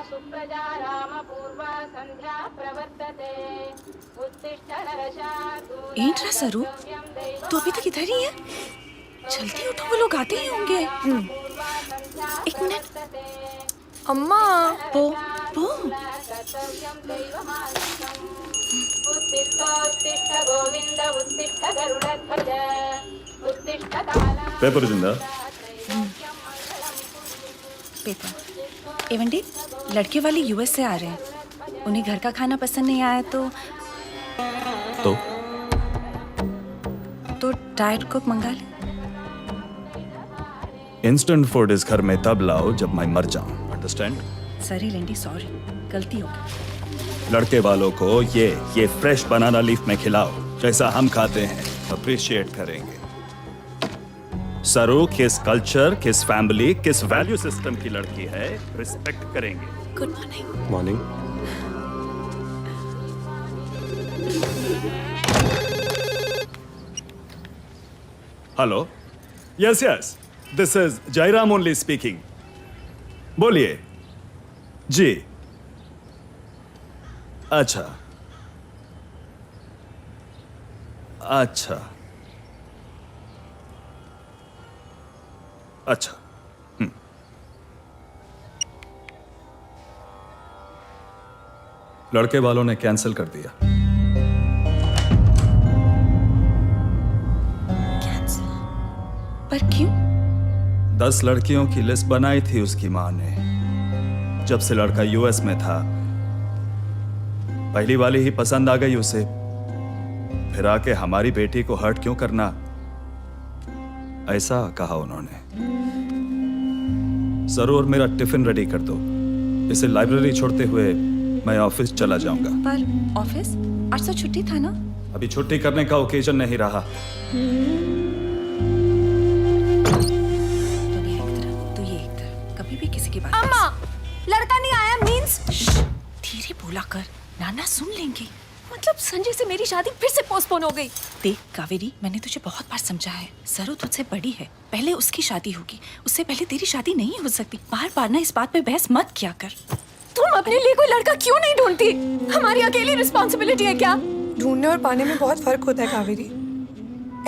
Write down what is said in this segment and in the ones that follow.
सुप्रजा रामपूर्वा संध्या प्रवर्तते उत्तिष्ठ नरशार्दूल ఏంట్రా సరు तू अभी तक इधर ही है? जल्दी उठो, वो लोग आते ही होंगे। एक मिनट। अम्मा वो वो उत्तिष्ठ गोविंद उत्तिष्ठ गरुडध्वज उत्तिष्ठ ताला పేపర్ వచ్చిందా? पेपर एवंडी लड़के वाले यूएस से आ रहे हैं। उन्हें घर का खाना पसंद नहीं आया तो डाइट कुक मंगा ले। इंस्टेंट फूड इस घर में तब लाओ जब मैं मर जाऊं, अंडरस्टैंड? सॉरी लेंडी, सॉरी, गलती हो गई। लड़के वालों को ये फ्रेश बनाना लीफ में खिलाओ जैसा हम खाते हैं, अप्रिशिएट करेंगे। सरू किस कल्चर, किस फैमिली, किस वैल्यू सिस्टम की लड़की है, रिस्पेक्ट करेंगे। Good morning. Morning. Hello, yes yes, this is Jairam only speaking. बोलिए जी। अच्छा अच्छा अच्छा। लड़के वालों ने कैंसिल कर दिया। कैंसिल? पर क्यों? 10 लड़कियों की लिस्ट बनाई थी उसकी मां ने। जब से लड़का यूएस में था, पहली वाली ही पसंद आ गई उसे। फिर आके हमारी बेटी को हर्ट क्यों करना, ऐसा कहा उन्होंने। जरूर मेरा टिफिन रेडी कर दो, इसे लाइब्रेरी छोड़ते हुए मैं ऑफिस चला जाऊंगा। पर ऑफिस आज तो छुट्टी था ना? अभी छुट्टी करने का ओकेजन नहीं रहा। दुनिया एक तरफ तो ये एक तरफ, कभी भी किसी की बात अम्मा लड़का नहीं आया मींस धीरे बोला कर, नाना सुन लेंगे। मतलब संजय से मेरी शादी फिर से पोस्टपोन हो गई। देख कावेरी, मैंने तुझे बहुत बार समझाया है, सरू तुझसे बड़ी है, पहले उसकी शादी होगी, उससे पहले तेरी शादी नहीं हो सकती। बार बार ना इस बात पे बहस मत किया कर। तुम अपने लिए कोई लड़का क्यों नहीं ढूंढती? हमारी अकेली रिस्पॉन्सिबिलिटी है क्या? ढूंढने और पाने में बहुत फर्क होता है कावेरी।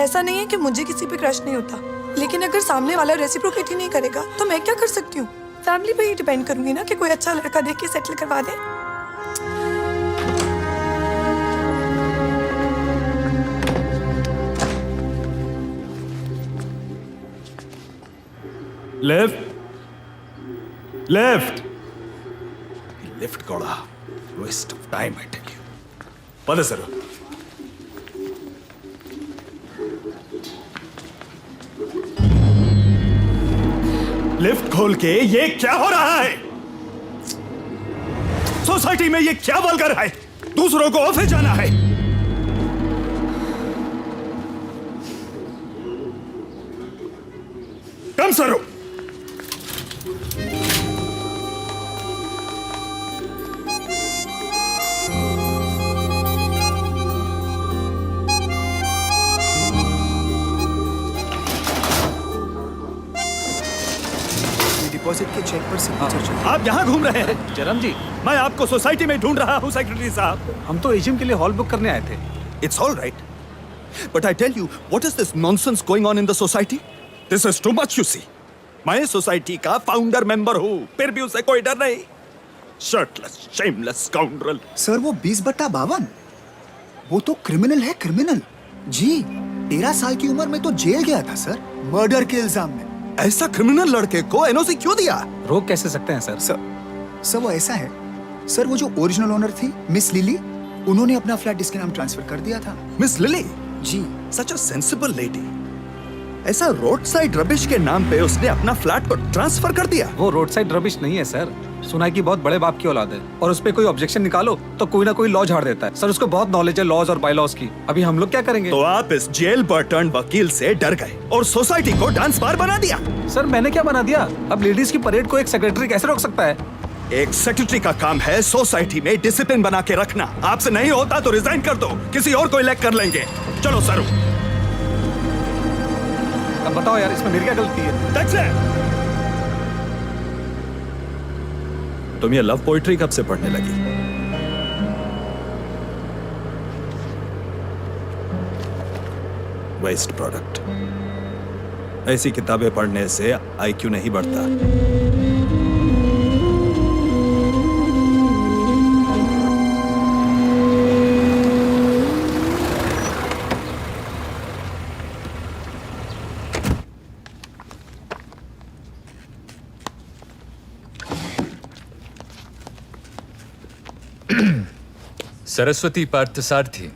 ऐसा नहीं है कि मुझे किसी पे क्रश नहीं होता, लेकिन अगर सामने वाला रेसिप्रोकेट ही नहीं करेगा तो मैं क्या कर सकती हूँ? फैमिली पे ही डिपेंड करूंगी ना कि कोई अच्छा लड़का देख के सेटल करवा दे। लेफ्ट लेफ्ट लिफ्ट कोड़ा, waste of time I tell you. पता सर, लिफ्ट खोल के ये क्या हो रहा है? सोसाइटी में ये क्या वल्गर है? दूसरों को ऑफिस जाना है। कम सरो। डिपॉजिट के चेक पर सिग्नेचर चाहिए। आप यहाँ घूम रहे हैं? जयराम जी, मैं आपको सोसाइटी में ढूंढ रहा हूँ सेक्रेटरी साहब। हम तो एजीएम के लिए हॉल बुक करने आए थे। It's all right. But I tell you, what is this nonsense going on in the society? This is too much, you see. मैं सोसाइटी का फाउंडर मेंबर हूँ, फिर भी उसे कोई डर नहीं। Shirtless, shameless scoundrel. सर वो 20/52 वो तो क्रिमिनल है, क्रिमिनल। जी 13 साल की उम्र में तो जेल गया था सर, मर्डर के इल्जाम में। ऐसा क्रिमिनल लड़के को एनओसी क्यों दिया? रोक कैसे सकते हैं सर? सर वो ऐसा है सर, वो जो ओरिजिनल ओनर थी मिस लिली, उन्होंने अपना फ्लैट इसके नाम ट्रांसफर कर दिया था। Miss Lily, gee such a sensible lady, ऐसा रोड साइड रबिश के नाम पे उसने अपना फ्लैट को ट्रांसफर कर दिया। वो रोड साइड रबिश नहीं है सर, सुना है कि बहुत बड़े बाप की औलाद है और उस पे कोई ऑब्जेक्शन निकालो तो कोई ना कोई लॉ झाड़ देता है। सर उसको बहुत नॉलेज है लॉज और बाय-लॉज की। अभी हम लोग क्या करेंगे? तो आप इस जेल पर टर्न वकील से डर गए और सोसाइटी को डांस बार बना दिया। सर मैंने क्या बना दिया? अब लेडीज की परेड को एक सेक्रेटरी कैसे रोक सकता है? एक सेक्रेटरी का काम है सोसाइटी में डिसिप्लिन बना के रखना। आपसे नहीं होता तो रिजाइन कर दो, किसी और को इलेक्ट कर लेंगे। चलो सर। अब बताओ यार, इसमें मेरी क्या गलती है? तुम ये लव पोइट्री कब से पढ़ने लगी? Waste product. ऐसी किताबें पढ़ने से आईक्यू नहीं बढ़ता। सरस्वती पार्थसारथी,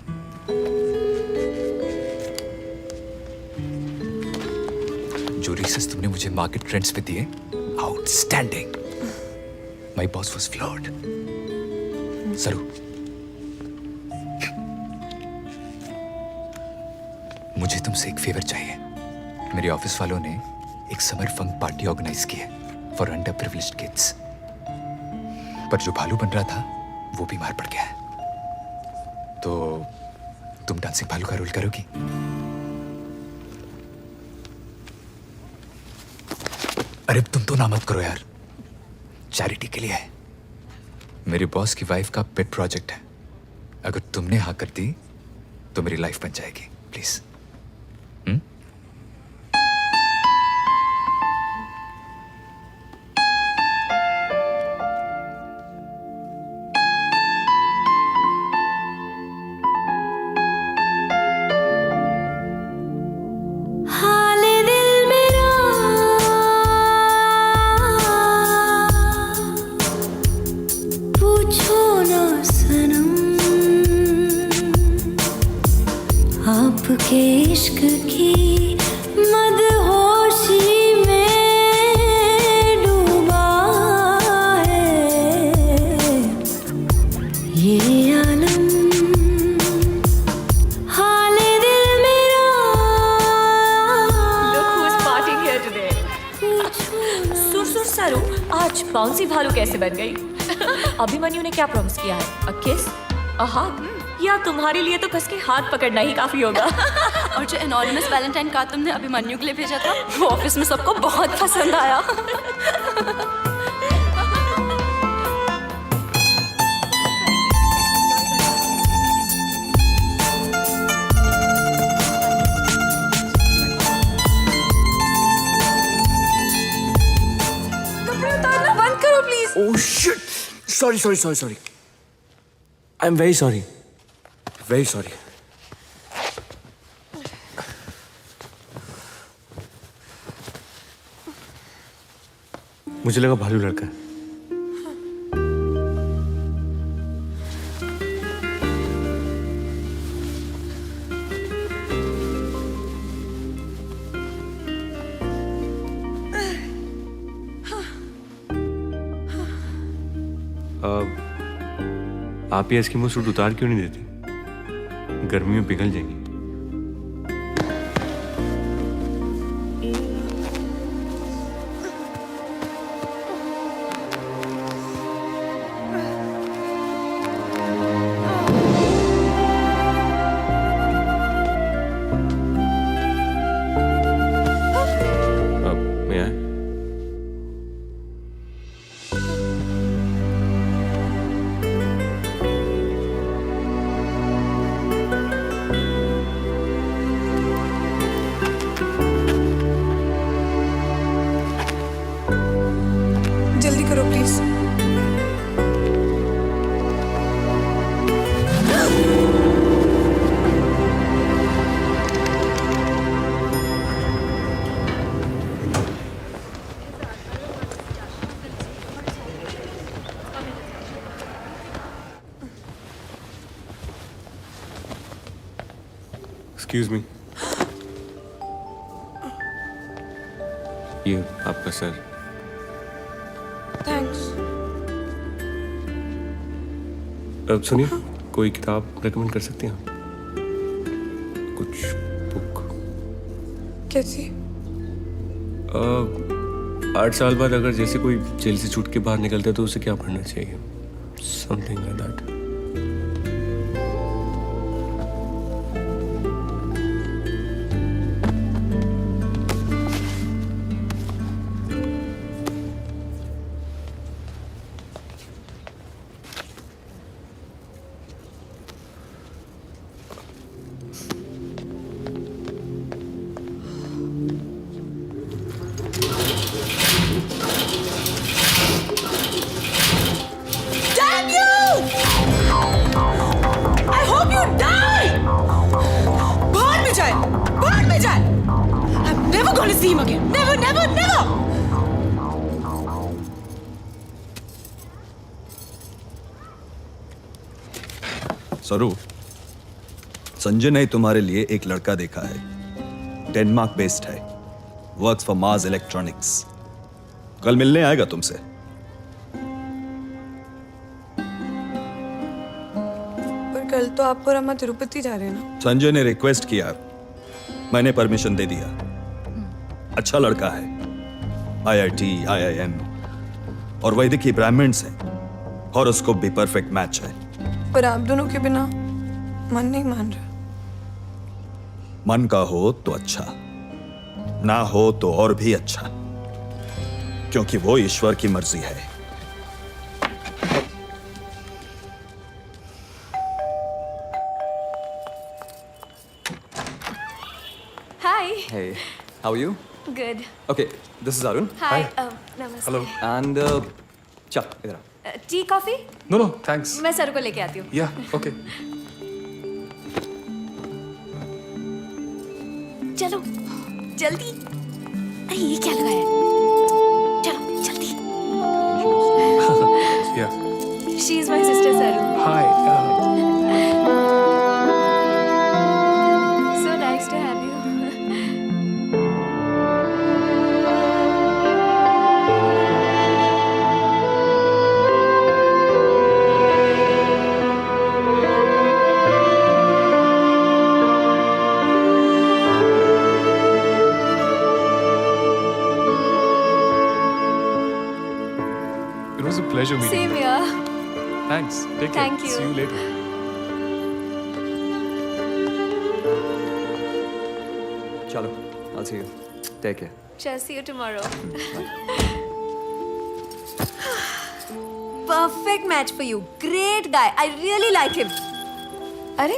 जो रिसर्च तुमने मुझे मार्केट ट्रेंड्स पे दिए, outstanding. My boss was flowered. सरू, मुझे तुमसे एक फेवर चाहिए। मेरे ऑफिस वालों ने एक समर फंक पार्टी ऑर्गेनाइज की है फॉर अंडर प्रिविलेज्ड किड्स, पर जो भालू बन रहा था वो बीमार पड़ गया है। तो तुम डांसिंग भालू का रोल करोगी? अरे तुम तो ना मत करो यार, चैरिटी के लिए है। मेरे बॉस की वाइफ का पेट प्रोजेक्ट है। अगर तुमने हाँ कर दी तो मेरी लाइफ बन जाएगी। प्लीज। आपके इश्क की मदहोशी में डूबा है ये आलम, हाले दिल मेरा। Look who's partying here today. सुर सरू, आज बाउंसी भालू कैसे बन गई? अभिमन्यु ने क्या प्रॉमिस किया है? अ किस, अ हग, या तुम्हारे लिए तो कस के हाथ पकड़ना ही काफी होगा? और जो एनोनिमस वैलेंटाइन कार्ड तुमने अभिमन्यु के लिए भेजा था, वो ऑफिस में सबको बहुत पसंद आया। कपड़े उतारना बंद करो please. Oh shit! Sorry. I'm very sorry. Very sorry. मुझे लगा भालू लड़का है। आप ये एस्किमो सूट उतार क्यों नहीं देती? गर्मी में पिघल जाएंगी। मैं आया? जल्दी करो प्लीज। एक्सक्यूज मी, ये आपका सर। थैंक्स। अब सुनिए, कोई किताब रेकमेंड कर सकते हैं आप? कुछ बुक। कैसी? 8 साल बाद अगर जैसे कोई जेल से छूट के बाहर निकलता है तो उसे क्या पढ़ना चाहिए? Something like that. सरू, संजय ने तुम्हारे लिए एक लड़का देखा है, डेनमार्क बेस्ड है, वर्क्स फॉर मार्स इलेक्ट्रॉनिक्स। कल मिलने आएगा तुमसे। पर कल तो आप और अम्मा तिरुपति जा रहे हैं ना? संजय ने रिक्वेस्ट किया, मैंने परमिशन दे दिया। अच्छा लड़का है, IIT, IIM और वैदिकी ब्राह्मण्स है, हॉरोस्कोप भी परफेक्ट मैच है। पर आप दोनों के बिना मन नहीं मान रहा। मन का हो तो अच्छा, ना हो तो और भी अच्छा, क्योंकि वो ईश्वर की मर्जी है। Hi Hey, how are you? Good Okay, this is Arun. Hi नमस्ते हेलो। And चल इधर आ। Tea coffee no thanks. मैं सर को लेके आती हूँ। या ओके। चलो जल्दी। अरे ये क्या लगाया है? चलो जल्दी। या she is my sister Saru. Hi. So nice to have you. It was a pleasure meeting same you. Here. Thanks. Take care. Thank you. See you later. चलो, I'll see you. Take care. Just see you tomorrow. Perfect match for you. Great guy. I really like him. अरे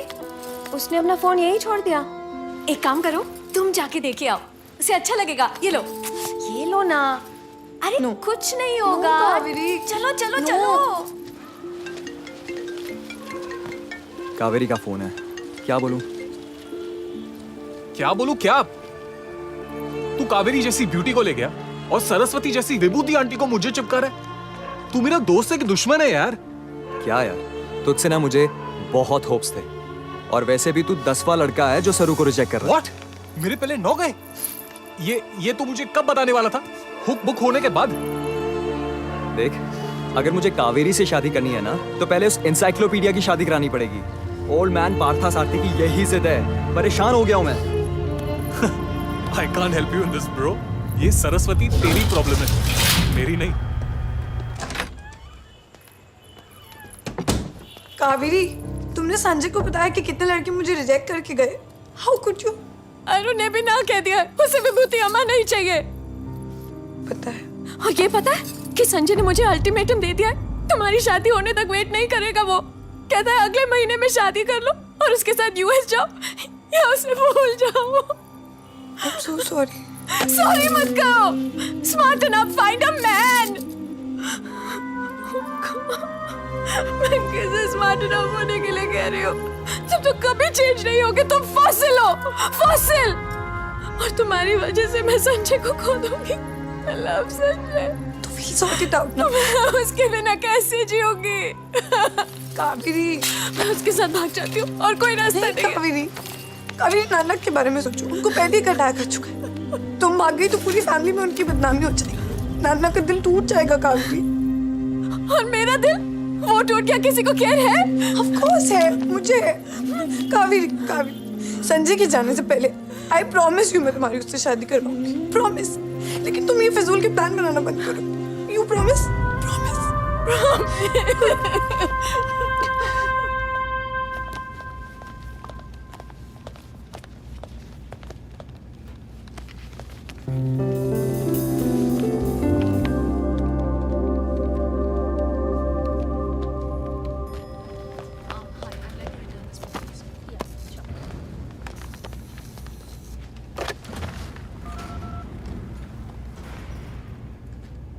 उसने अपना phone यहीं छोड़ दिया। एक काम करो, तुम जाके देखे आओ, उसे अच्छा लगेगा। ये लो ना। अरे कुछ नहीं होगा। कावेरी। चलो चलो चलो। कावेरी का फोन है, क्या बोलूं? क्या बोलूं क्या? तू कावेरी जैसी ब्यूटी को ले गया और सरस्वती जैसी विभूति आंटी को मुझे चिपका रहा है। तू मेरा दोस्त है कि दुश्मन है यार? क्या यार, तुझसे ना मुझे बहुत होप्स थे, और वैसे भी तू 10वां लड़का है जो सरू को रिजेक्ट कर रहा है। What? मेरे पहले 9 गए? ये तू मुझे कब बताने वाला था? हुक बुक होने के बाद? देख, अगर मुझे कावेरी से शादी करनी है ना, तो पहले उस एनसाइक्लोपीडिया की शादी करानी पड़ेगी। ओल्ड मैन पार्था सारथी की यही जिद है। परेशान हो गया हूं मैं। I can't help you in this, bro. ये सरस्वती तेरी प्रॉब्लम है, मेरी नहीं। कावेरी, तुमने संजय को बताया कि कितने लड़के मुझे रिजेक्ट करके गए? How could you? अरुण ने भी ना कह दिया है, उसे विभूति अम्मा नहीं चाहिए। पता है। और ये पता है कि संजय ने मुझे अल्टीमेटम दे दिया है, तुम्हारी शादी होने तक वेट नहीं करेगा। वो कहता है अगले महीने में शादी कर लो और उसके साथ यूएस जाओ या उसे भूल जाओ। I'm so sorry. सॉरी मत करो। Smart enough, find a man. मैं कैसे स्मार्ट एनफ होने के लिए कह रही हूँ? जब तुम कभी चेंज नहीं होगे, तुम फॉसिल हो, फॉसिल। और तुम्हारी वजह से मैं संजय को खो दूंगी। I love Sanjay. तो please sort it out now. मैं उसके बिना कैसे जीऊंगी? कावेरी, मैं उसके साथ भाग जाती हूँ और कोई रास्ता नहीं नहीं है। कावेरी, कावेरी नानक के बारे में सोचो। उनको पहले ही कटाया कर चुका है। तुम भाग गई तो पूरी फैमिली में उनकी बदनामी हो जाएगी। नाना का दिल टूट जाएगा कावेरी। और मेरा दिल, वो टूट गया, किसी को केयर है? Of course है, मुझे। कावेरी, कावेरी, संजय के जाने से पहले आई प्रॉमिस यू मैं तुम्हारी उससे शादी करवाऊंगी। प्रॉमिस। लेकिन तुम ये फिजूल के प्लान बनाना बंद करो। You promise? Promise.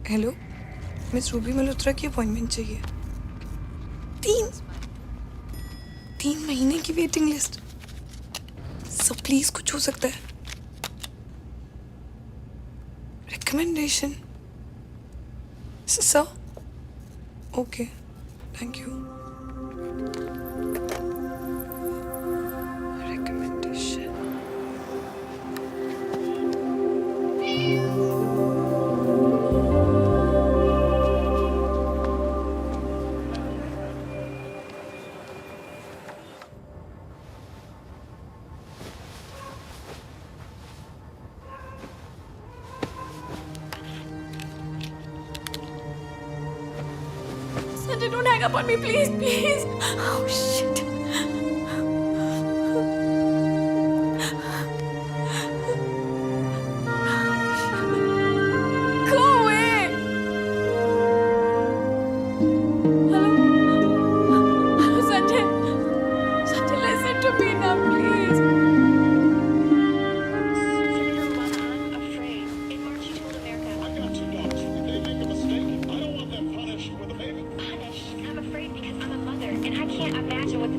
Hello, miss Ruby Malhotra की अपॉइंटमेंट चाहिए। 3 महीने की वेटिंग लिस्ट। सब प्लीज कुछ हो सकता है। Recommendation sir? Okay, thank you. Sanjay, don't hang up on me, please, please. Oh shit. Go away. Hello, Sanjay. Sanjay, listen to me now, please. I'm afraid because I'm a mother and I can't imagine what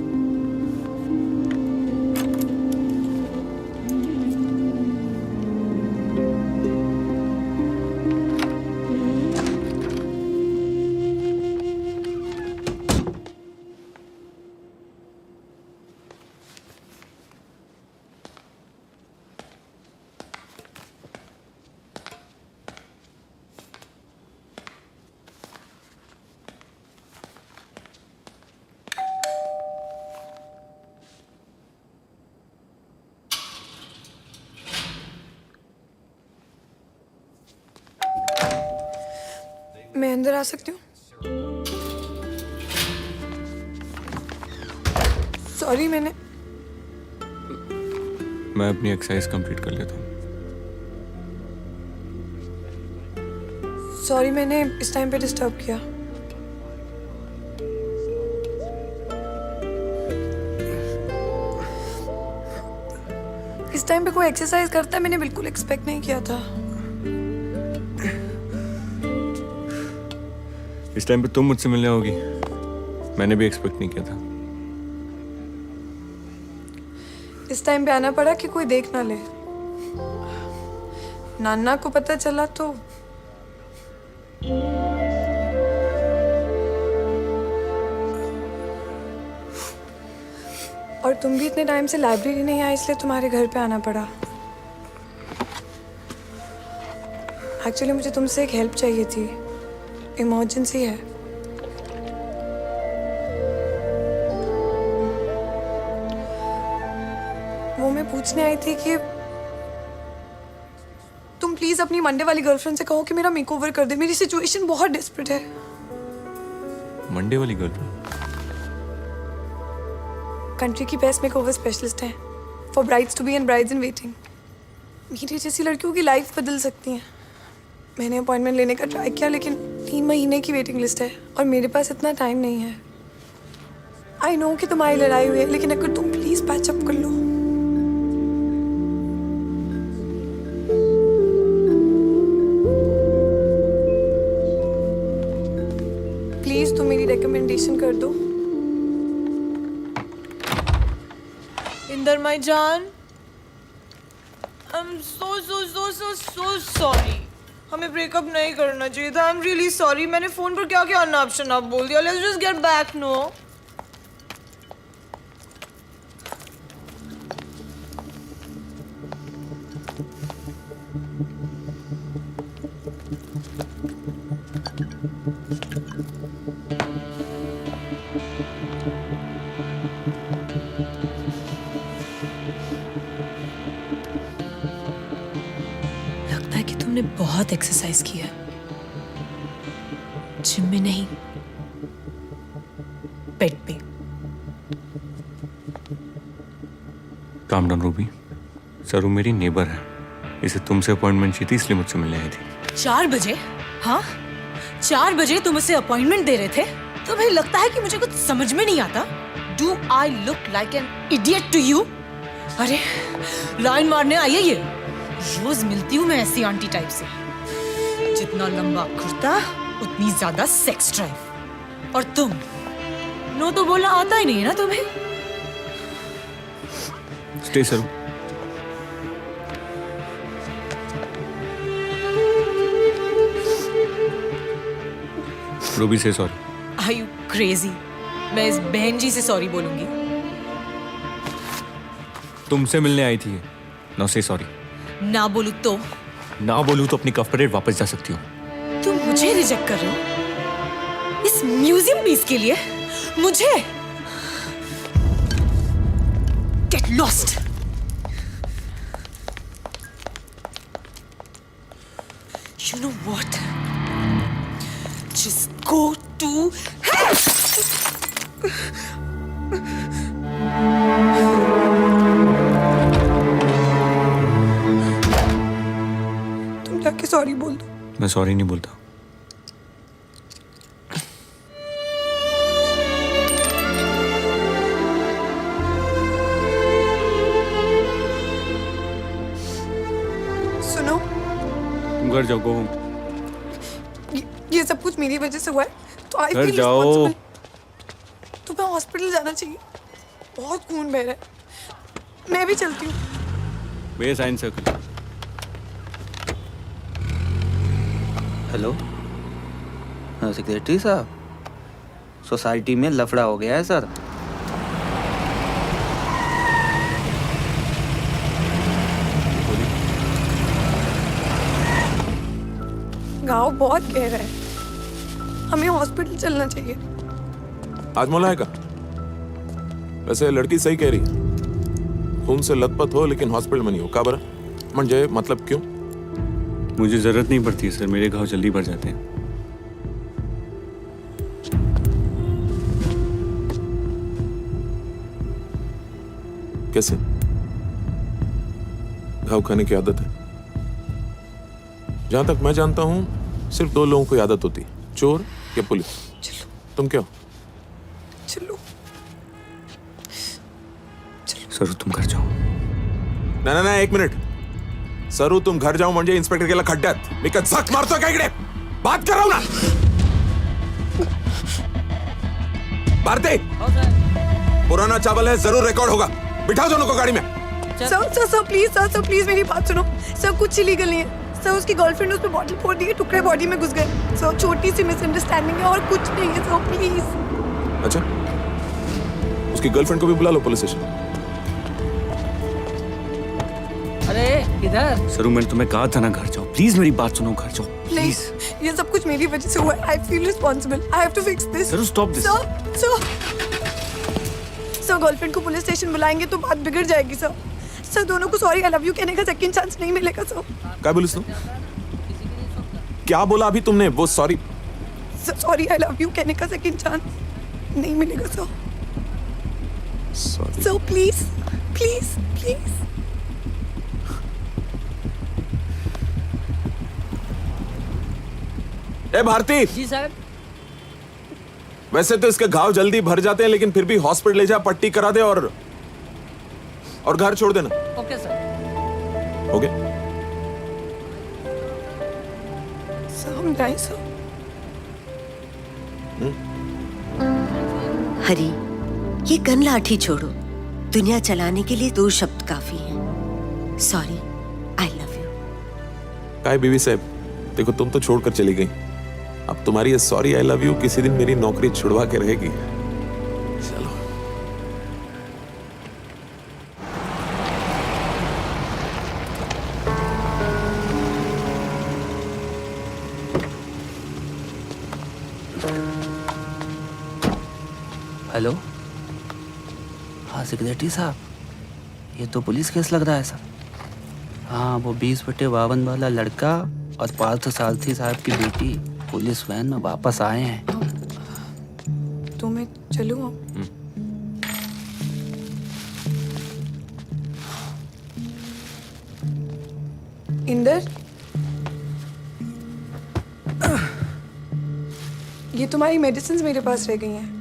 मैं अंदर आ सकती हूँ? Sorry, मैं अपनी exercise complete कर लेता हूँ। Sorry मैंने इस टाइम पे डिस्टर्ब किया। इस टाइम पे कोई एक्सरसाइज करता है, मैंने बिल्कुल एक्सपेक्ट नहीं किया था। इस टाइम पे तुम मुझसे मिलने आओगी, मैंने भी एक्सपेक्ट नहीं किया था। इस टाइम पे आना पड़ा कि कोई देख ना ले। नाना को पता चला तो और तुम भी इतने टाइम से लाइब्रेरी नहीं आए, इसलिए तुम्हारे घर पे आना पड़ा। एक्चुअली मुझे तुमसे एक हेल्प चाहिए थी, इमरजेंसी है। वो मैं पूछने आई थी कि तुम प्लीज अपनी मंडे वाली गर्लफ्रेंड से कहो कि मेरा मेकओवर कर दे। मेरी सिचुएशन बहुत डेस्परेट है। मंडे वाली गर्लफ्रेंड? कंट्री की बेस्ट मेकओवर स्पेशलिस्ट हैं, for brides to be and brides in waiting. मेरी जैसी लड़कियों की लाइफ बदल सकती है। मैंने अपॉइंटमेंट लेने का ट्राई किया, लेकिन 3 महीने की वेटिंग लिस्ट है और मेरे पास इतना टाइम नहीं है। आई नो कि तुम्हारी लड़ाई हुई है, लेकिन अगर तुम प्लीज पैच अप कर लो। प्लीज तुम मेरी रिकमेंडेशन कर दो। इंदर माई जान, आई एम सो सॉरी। हमें ब्रेकअप नहीं करना चाहिए था। I am really sorry. मैंने फोन पर क्या क्या अन्ना ऑप्शन आप बोल दिया। Let's just get back no. लगता है कि तुमने बहुत एक्सरसाइज किया, जिम में नहीं, बेड पे। काम डाउन रूबी, सरू मेरी नेबर है, इसे तुमसे अपॉइंटमेंट चाहिए थी, इसलिए मुझसे मिलने आई थी। 4 बजे? हाँ, 4 बजे तुम उसे अपॉइंटमेंट दे रहे थे? तुम्हें लगता है कि मुझे कुछ समझ में नहीं आता? Do I look like an idiot to you? अरे लाइन मारने आई है ये। रोज मिलती हूँ मैं ऐसी आंटी टाइप से। जितना लंबा कुर्ता उतनी ज्यादा सेक्स ड्राइव। और तुम नो तो बोलना आता ही नहीं है ना तुम्हें? स्टे सरू। रूबी से सॉरी। Are you crazy? मैं इस बहन जी से सॉरी बोलूंगी। तुमसे मिलने आई थी, नो से सॉरी। ना बोलूं तो? ना बोलूं तो अपनी कफ परेड वापस जा सकती हो। तुम मुझे रिजेक्ट कर रहे हो इस म्यूजियम पीस के लिए? मुझे? Get lost. You know what? Just go to तुम जाके सॉरी बोल दो। मैं सॉरी नहीं बोलता। सुनो, तुम घर जाओ, गो होम। ये सब कुछ मेरी वजह से हुआ है तो आई घर फील जाओ। रिस्पांसिबल। तुम्हें हॉस्पिटल जाना चाहिए, बहुत खून बह रहा है। मैं भी चलती हूँ। वे साइंस सर्कल। हेलो, हाँ सेक्रेटरी साहब, सोसाइटी में लफड़ा हो गया है सर। गाँव बहुत गहरा है, हमें हॉस्पिटल चलना चाहिए। आजमोला है का? वैसे लड़की सही कह रही है, खून से लथपथ हो लेकिन हॉस्पिटल में नहीं हो। का बरा म्हणजे मतलब क्यों? मुझे जरूरत नहीं पड़ती सर, मेरे घाव जल्दी भर जाते हैं। कैसे? घाव खाने की आदत है? जहां तक मैं जानता हूं सिर्फ 2 लोगों को आदत होती है, चोर या पुलिस। चलो तुम क्या हो? चलो। सर तुम घर जाओ। ना ना ना, 1 मिनिट। सरू तुम घर जाओ म्हणजे इन्स्पेक्टर केला खड्ड्यात मी का झक मारतोय का इकडे? बात कर रहा हूं ना। भारती, पुराना चावल है, जरूर रिकॉर्ड होगा। बिठाओ दोनों को गाड़ी में। सर प्लीज मेरी बात सुनो। सर कुछ इलीगल नहीं है सर, उसकी गर्लफ्रेंड उसमें बॉटल फोड़ दी है, टुकड़े बॉडी में घुस गए। सर छोटी सी मिसअंडरस्टैंडिंग है और कुछ नहीं है सर, प्लीज। अच्छा, उसकी गर्लफ्रेंड को भी बुला लो पुलिस स्टेशन। अरे इधर। सर मैंने तुम्हें कहा था ना घर जाओ, प्लीज मेरी बात सुनो, घर जाओ प्लीज। ये सब कुछ मेरी वजह से हुआ है। I feel responsible, I have to fix this. Sir stop this. Sir girlfriend को पुलिस स्टेशन बुलाएंगे तो बात बिगड़ जाएगी सर। सर दोनों को सॉरी आई लव यू कहने का सेकंड चांस नहीं मिलेगा सर। क्या बोली तुम? क्या बोला अभी तुमने? वो sorry sorry I love you कहने का सेकंड चांस नहीं मिलेगा sir. Sorry. Sir please please please. ए भारती। जी सर। वैसे तो इसके घाव जल्दी भर जाते हैं, लेकिन फिर भी हॉस्पिटल ले जा, पट्टी करा दे और घर छोड़ देना। Okay sir. हो गया? सर हम जाएं सर। हरी, ये गन लाठी छोड़ो। दुनिया चलाने के लिए 2 शब्द काफी हैं। Sorry, I love you. काय बीवी साहब, देखो तुम तो छोड़कर चली गई, अब तुम्हारी ये सॉरी आई लव यू किसी दिन मेरी नौकरी छुड़वा के रहेगी। चलो। हेलो, हाँ सेक्रेटरी साहब, ये तो पुलिस केस लग रहा है सर। हाँ, वो 20/52 वाला लड़का और पार्थ सारथी साहब की बेटी पुलिस वैन में वापस आए हैं। तो मैं चलूँ? इंदर, ये तुम्हारी मेडिसिन मेरे पास रह गई हैं।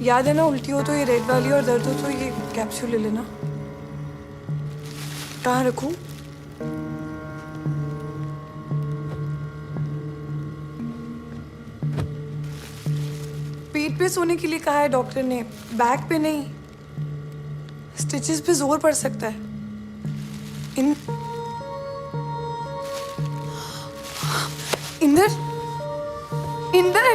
याद है ना, उल्टी हो तो ये रेड वाली और दर्द हो तो ये कैप्सूल ले लेना। कहाँ रखूं? पेट पे सोने के लिए कहा है डॉक्टर ने, बैक पे नहीं। स्टिचेस पे जोर पड़ सकता है। इंदर, इंदर, इंदर।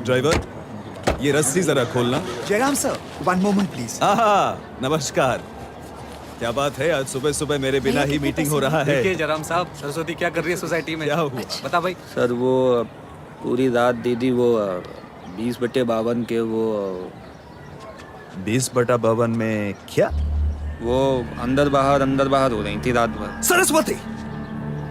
ड्राइवर, ये रस्सी जरा खोलना। Jairam sir, one moment please. नमस्कार। क्या बात है, आज सुबह सुबह मेरे बिना ही मीटिंग हो रहा है। देखिए जयराम साहब, सरस्वती क्या कर रही है सोसाइटी में? क्या हुआ? बता भाई। सर वो पूरी रात दीदी वो 20/52 के वो 20/52 में क्या? वो अंदर बाहर हो रही थी रात भर। सरस्वती,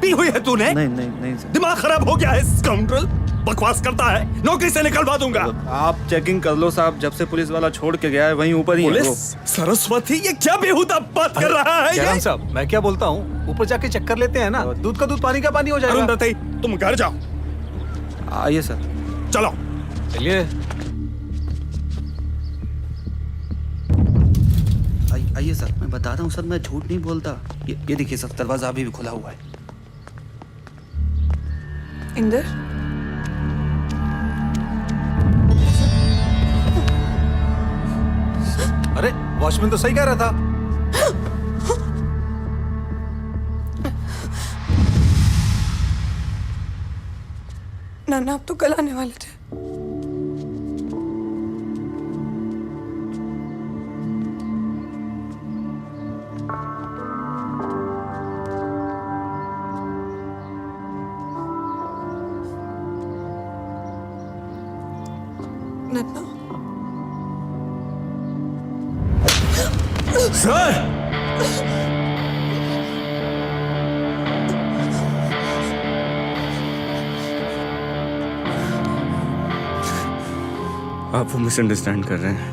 पी हुई है तूने? नहीं सर। दिमाग खराब हो गया है, स्काउंड्रल। बकवास करता है, नौकरी से निकलवा दूंगा। आप चेकिंग कर लो साहब, जब से पुलिस वाला छोड़ के गया है वहीं ऊपर ही है वो। पुलिस? सरस्वती, ये क्या बेहुदा बात कर रहा है जयराम ये? साहब, मैं क्या बोलता हूँ, ऊपर जाके चेक कर लेते हैं ना, दूध का दूध पानी का पानी हो जाएगा। अरुंधति, तुम घर जाओ। आइए सर। चलो चलिए। आइए सर, मैं बता रहा हूँ सर, मैं झूठ नहीं बोलता। ये देखिए सर, दरवाजा अभी भी खुला हुआ है। इंदर, अरे वॉचमैन तो सही कह रहा था। नाना आप तो कल आने वाले थे। नन्ना, सर, आप वो मिसअंडरस्टैंड कर रहे हैं।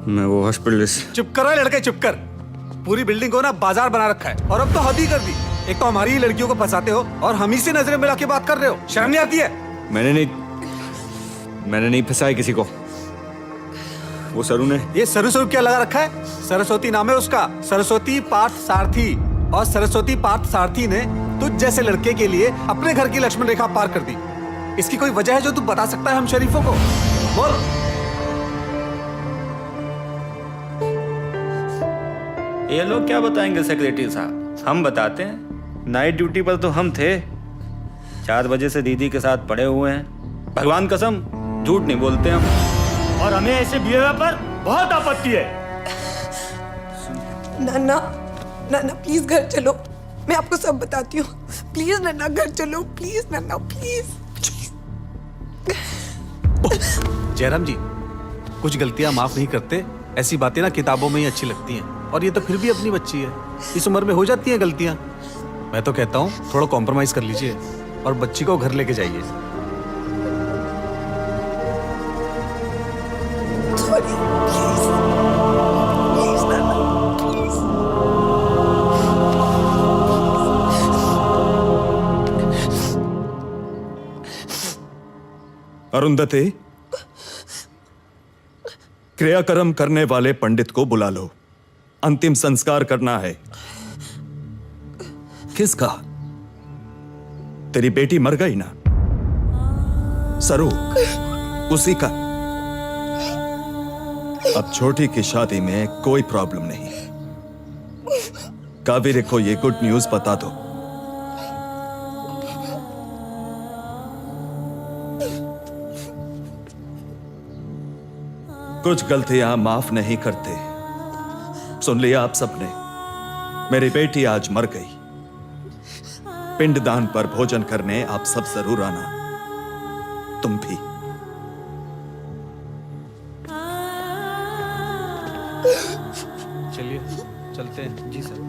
मैं वो हॉस्पिटलिस्ट। चुप कर लड़के, चुप कर। पूरी बिल्डिंग को ना बाजार बना रखा है, और अब तो हद ही कर दी। एक तो हमारी ही लड़कियों को फंसाते हो और हम ही से नजरें मिला के बात कर रहे हो। शर्म नहीं आती है? मैंने नहीं फंसाया किसी को, वो सरू ने। ये सरू क्या लगा रखा है? सरस्वती नाम है उसका, सरस्वती पार्थ सारथी। और सरस्वती पार्थ सारथी ने तुझ जैसे लड़के के लिए अपने घर की लक्ष्मण रेखा पार कर दी। इसकी कोई वजह है जो तू बता सकता है हम शरीफों को? बोल। ये लोग क्या बताएंगे सेक्रेटरी साहब, हम बताते हैं। नाइट ड्यूटी पर तो हम थे, 4 बजे से दीदी के साथ पड़े हुए हैं। भगवान कसम झूठ नहीं बोलते हम, और हमें ऐसे बिहेवियर पर बहुत आपत्ति है। नन्ना, नन्ना प्लीज घर चलो, मैं आपको सब बताती हूँ। प्लीज नन्ना घर चलो, प्लीज नन्ना, प्लीज। जयराम जी, कुछ गलतियां माफ नहीं करते। ऐसी बातें ना किताबों में ही अच्छी लगती हैं, और ये तो फिर भी अपनी बच्ची है। इस उम्र में हो जाती हैं गलतियां। मैं तो कहता हूँ थोड़ा कॉम्प्रोमाइज कर लीजिए और बच्ची को घर लेके जाइए। सॉरी, प्लीज प्लीज नन्ना, प्लीज। अरुंधति, क्रियाकर्म करने वाले पंडित को बुला लो, अंतिम संस्कार करना है। किसका? तेरी बेटी मर गई ना, सरू, उसी का। अब छोटी की शादी में कोई प्रॉब्लम नहीं। कावेरी को ये गुड न्यूज बता दो। कुछ गलतियां माफ नहीं करते, सुन लिया आप सबने। मेरी बेटी आज मर गई। पिंडदान पर भोजन करने आप सब जरूर आना, तुम भी। चलिए चलते हैं। जी सर।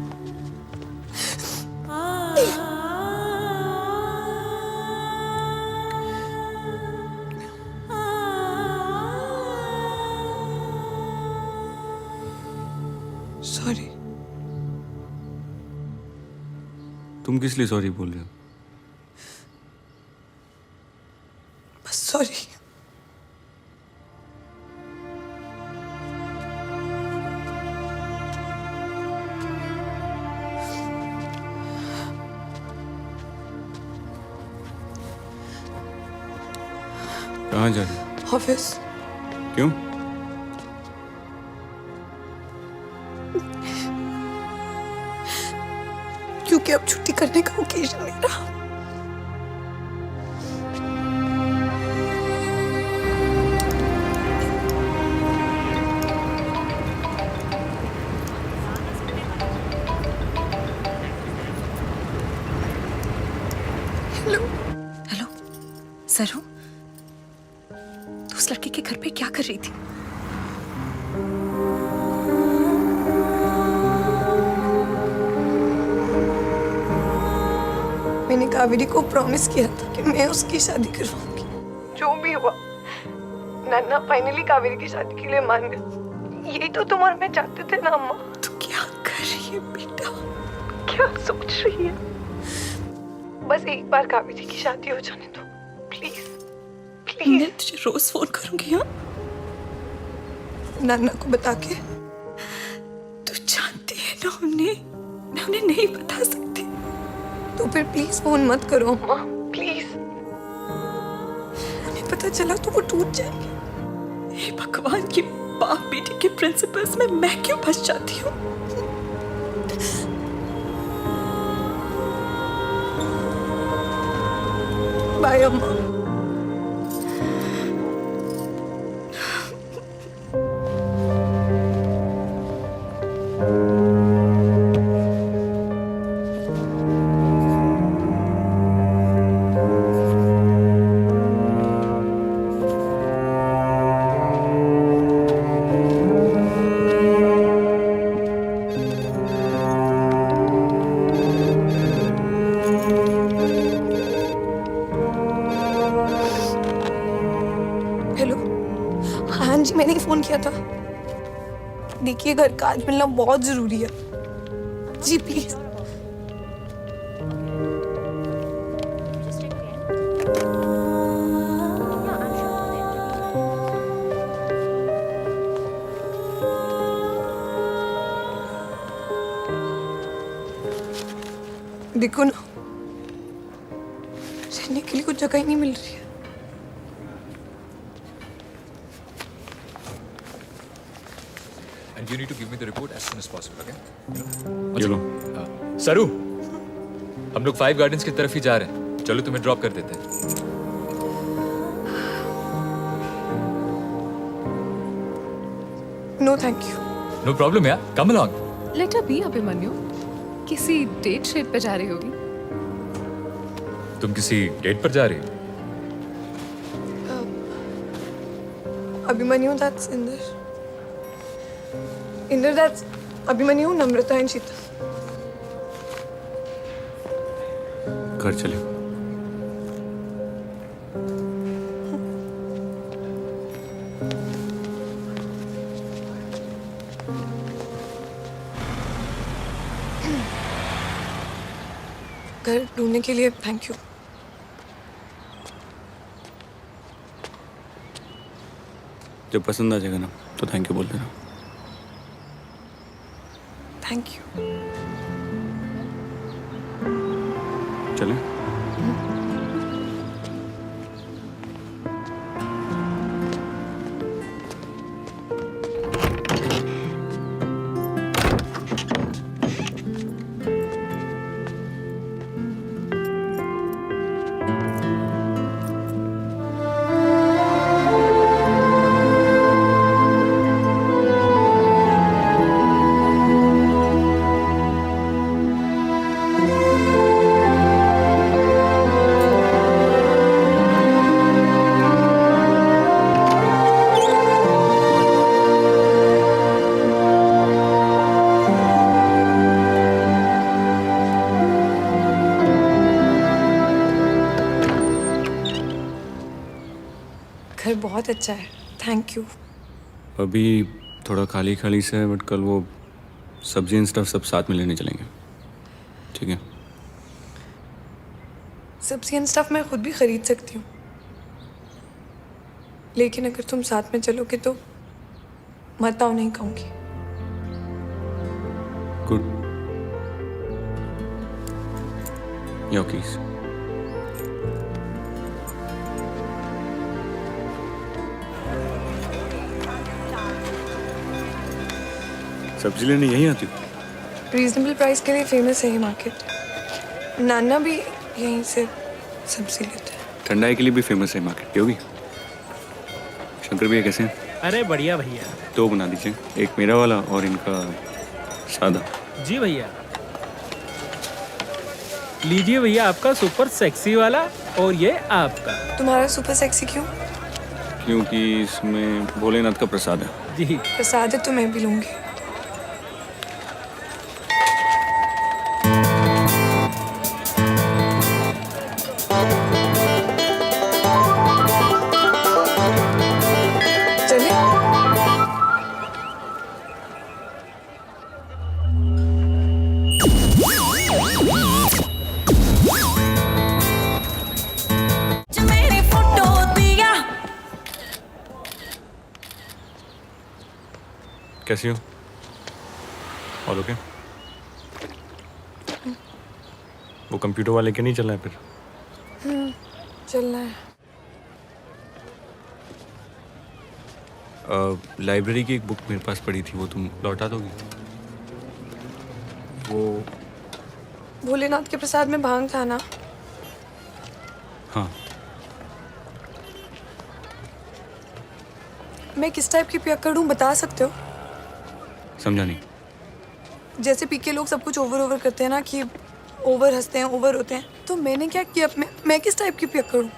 सॉरी। तुम किस लिए सॉरी बोल रहे हो? बस सॉरी। कहाँ जा रहे हो? ऑफिस। क्यों? क्योंकि अब छुट्टी करने का ओकेजन नहीं रहा। उस लड़के के घर पे क्या कर रही थी? मैंने कावेरी को प्रॉमिस किया था कि मैं उसकी शादी करवाऊंगी। जो भी हुआ, नन्ना फाइनली कावेरी की शादी के लिए मान गया। यही तो तुम और मैं चाहते थे ना अम्मा। तू क्या कर रही है बेटा? क्या सोच रही है? बस एक बार कावेरी की शादी हो जाने दो, प्लीज प्लीज। मैं तुझे रोज फोन करूंगी। हाँ, नन्ना को बता के। तू जानती है ना, मैं उन्हें नहीं बता सकती। तो फिर प्लीज फोन मत करो अम्मा, प्लीज। उन्हें पता चला तो वो टूट जाएंगे। हे भगवान, ये बाप बेटी के प्रिंसिपल्स में मैं क्यों फंस जाती हूँ? बाय अम्मा। हेलो, हाँ जी, मैंने ही फोन किया था। देखिए, घर का आज मिलना बहुत जरूरी है। जी प्लीज। देखो ना, रहने के लिए कुछ जगह ही नहीं मिल रही है। And you need to give me the report as soon as possible, okay? ये लो। सरू, हम लोग 5 गार्डन्स की तरफ ही जा रहे हैं। चलो तुम्हें ड्रॉप कर देते हैं। No thank you. No problem यार, come along. Let her be Abhimanyu. किसी डेट शेट पे जा रही होगी। तुम किसी डेट पर जा रही हो? Abhimanyu, that's Inder. Inder, that's Abhimanyu, Namrata and Sheetal. घर चले। घर ढूंढने के लिए थैंक यू। जब पसंद आ जाएगा ना तो थैंक यू बोल देना। Thank you. चलें? घर बहुत अच्छा है, थैंक यू। अभी थोड़ा खाली खाली से है, बट कल वो सब्जी एंड स्टफ सब साथ में लेने चलेंगे, ठीक है? सब्जी एंड स्टफ मैं खुद भी खरीद सकती हूँ, लेकिन अगर तुम साथ में चलोगे तो मत आओ नहीं कहूँगी। गुड। Your keys. सब्जी लेने यहीं आती हो? रीजनेबल प्राइस के लिए फेमस है ये मार्केट। नाना भी यहीं से सब्जी लेते हैं। ठंडाई के लिए भी फेमस है मार्केट। क्यों भी? शंकर भैया कैसे हैं? अरे बढ़िया भैया। दो बना दीजिए, एक मेरा वाला और इनका सादा। जी भैया। लीजिए भैया आपका सुपर सेक्सी वाला, और ये आपका। तुम्हारा सुपर सेक्सी क्यों? क्योंकि इसमें भोलेनाथ का प्रसाद है। जी प्रसाद है तो मैं भी लूंगी। चले मेरी फोटो दिया। कैसी हो? और ओके? वो कंप्यूटर वाले के नहीं चल रहा है फिर? चलना है। लाइब्रेरी की एक बुक मेरे पास पड़ी थी, वो तुम लौटा दोगी? वो भोलेनाथ के प्रसाद में भांग था ना? हाँ। मैं किस टाइप की पियक्कड़ हूँ बता सकते हो? समझा नहीं। जैसे पी के लोग सब कुछ ओवर करते हैं ना, कि ओवर हंसते हैं, ओवर होते हैं, तो मैंने क्या किया? मैं किस टाइप की पियक्कड़ हूँ?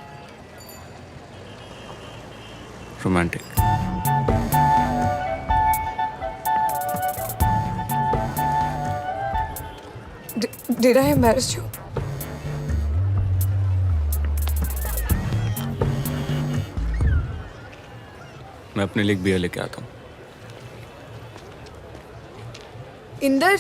Romantic. Did I embarrass you? मैं अपने लिए एक बियर लेके आता हूँ। इंदर,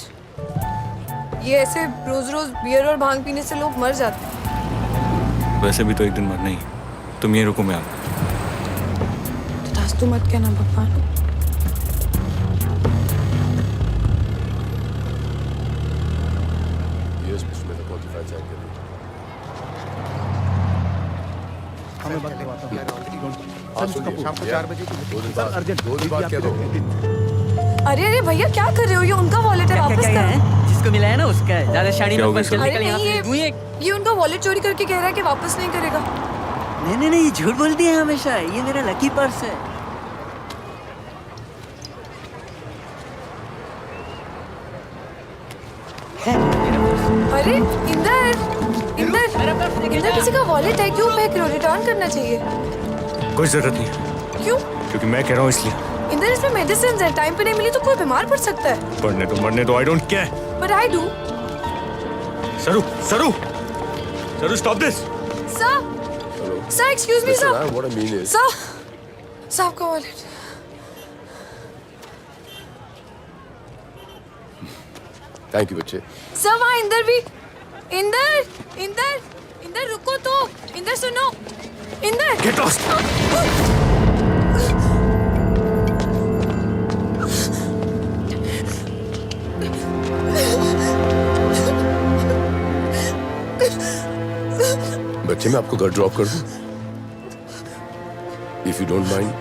ये ऐसे रोज रोज बियर और भांग पीने से लोग मर जाते हैं। वैसे भी तो एक दिन मरना ही है। तुम यहीं रुको, मैं आता हूँ। तथास्तु मत कहना भगवान। अरे अरे भैया क्या कर रहे हो? ये उनका वॉलेट है, वापस करो। जिसको मिला है ना उसका है। ज्यादा शाड़ी क्या हो गया? अरे नहीं, ये उनका वॉलेट चोरी करके कह रहा है कि वापस नहीं करेगा। नहीं नहीं नहीं, झूठ बोलती है हमेशा। ये मेरा लकी पर्स है। अरे इंदर, इंदर किसी का वॉलेट है, क्यों फेंक रहे हो? रिटर्न करना चाहिए। कोई जरूरत नहीं। क्यों? क्योंकि मैं कह रहा हूँ इसलिए। इंदर इसमें मेडिसिन है, टाइम पे नहीं मिली तो कोई बीमार पड़ सकता है। पढ़ने तो मरने तो I don't care. But I do. सरू सरू सरू stop this. Sir excuse me sir. Sir आपका वॉलेट। थैंक यू बच्चे। सर वहाँ इंदर भी। इंदर इंदर इंदर रुको तो। इंदर सुनो। Inder get lost. बच्चे मैं आपको घर ड्रॉप कर दूं? If you don't mind.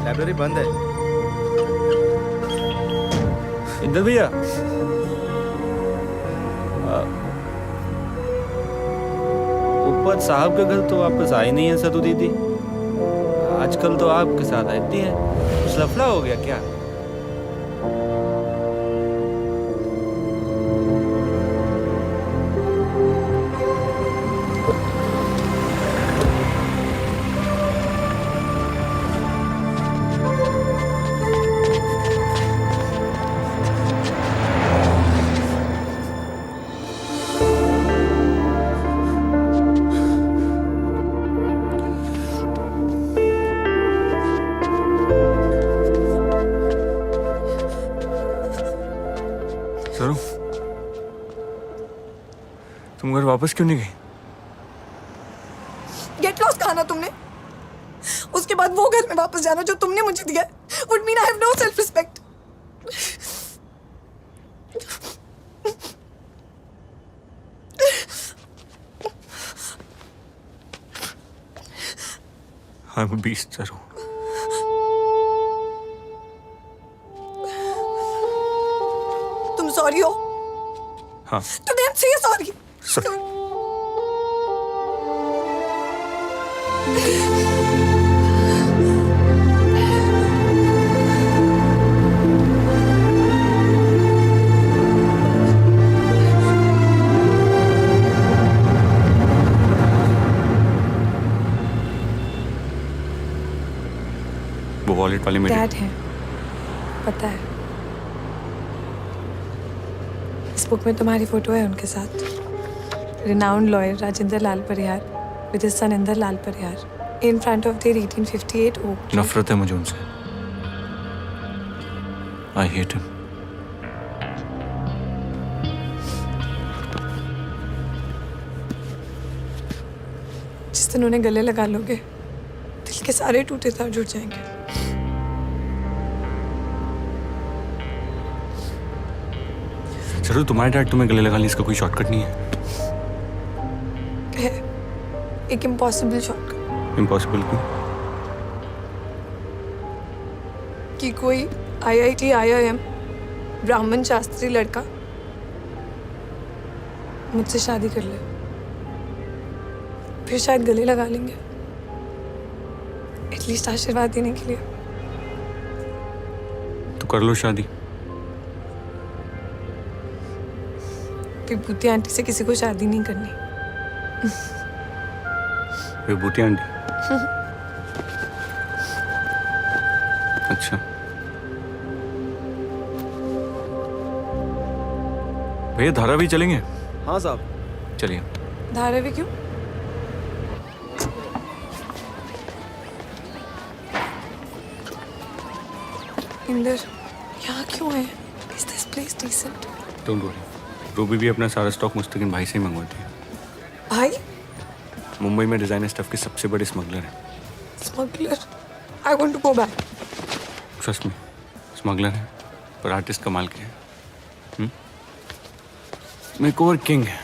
Library बंद है। इंदर भैया, ऊपर साहब का घर तो वापस आई नहीं है सतु दीदी। आजकल तो आपके साथ रहती है। कुछ लफड़ा हो गया क्या? सरू, तुम घर वापस क्यों नहीं गई? गेट लॉस्ट कहा ना तुमने? उसके बाद वो घर में वापस जाना जो तुमने मुझे दिया would mean I have no self respect. I am a beast Saru. तुम सॉरी हो? हाँ तो देन से सॉरी। सर वो वॉलेट वाले मेरे डैड है, पता है। इस बुक में तुम्हारी फोटो है उनके साथ। Renowned lawyer Rajendra Lal Parihar with his son Inder Lal Parihar in front of their 1858 oak. नफरत है मुझे उनसे। I hate him. जिस दिन उन्हें गले लगा लोगे, दिल के सारे टूटे तार जुड़ जाएंगे। सरू तुम्हारे डैड तुम्हें गले लगाने इसका कोई शॉर्टकट नहीं है। है एक इम्पॉसिबल शॉर्टकट इम्पॉसिबल क्यों? कि कोई IIT IIM ब्राह्मण शास्त्री लड़का मुझसे शादी कर ले, फिर शायद गले लगा लेंगे, एटलीस्ट आशीर्वाद देने के लिए। तो कर लो शादी। विभूति आंटी से किसी को शादी नहीं करनी। विभूति आंटी? अच्छा भैया धारावी चलेंगे? हाँ साहब चलिए। धारावी क्यों? इंदर यहाँ क्यों है? Is this place decent? Don't worry, Ruby भी अपना सारा स्टॉक मुस्तकिन भाई से ही मंगवाती है। भाई? मुंबई में डिजाइनर स्टफ के सबसे बड़े स्मगलर हैं। Smuggler? I want to go back. Trust me, smuggler है पर आर्टिस्ट कमाल के हैं। मेकओवर किंग है।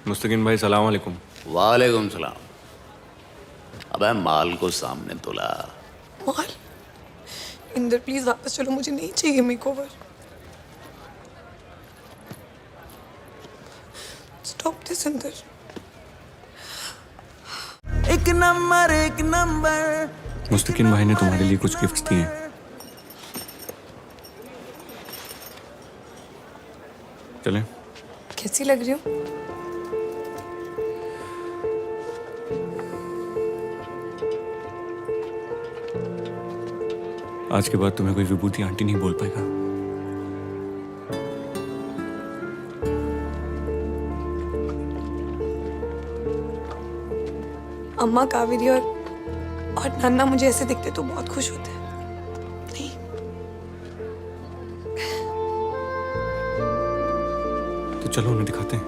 मुस्तकिन भाई सलाम वालेकुम। वालेकुम सलाम। अबे माल को सामने तोला। माल? इंदर प्लीज वापस चलो, मुझे नहीं चाहिए मेकओवर। Stop this Inder. एक नंबर मुस्तकिन भाई ने तुम्हारे लिए कुछ गिफ्ट्स दिए हैं। चलें? कैसी लग रही हो? आज के बाद तुम्हें कोई विभूति आंटी नहीं बोल पाएगा। अम्मा, कावेरी और नन्ना मुझे ऐसे दिखते तो बहुत खुश होते हैं। नहीं, तो चलो उन्हें दिखाते हैं।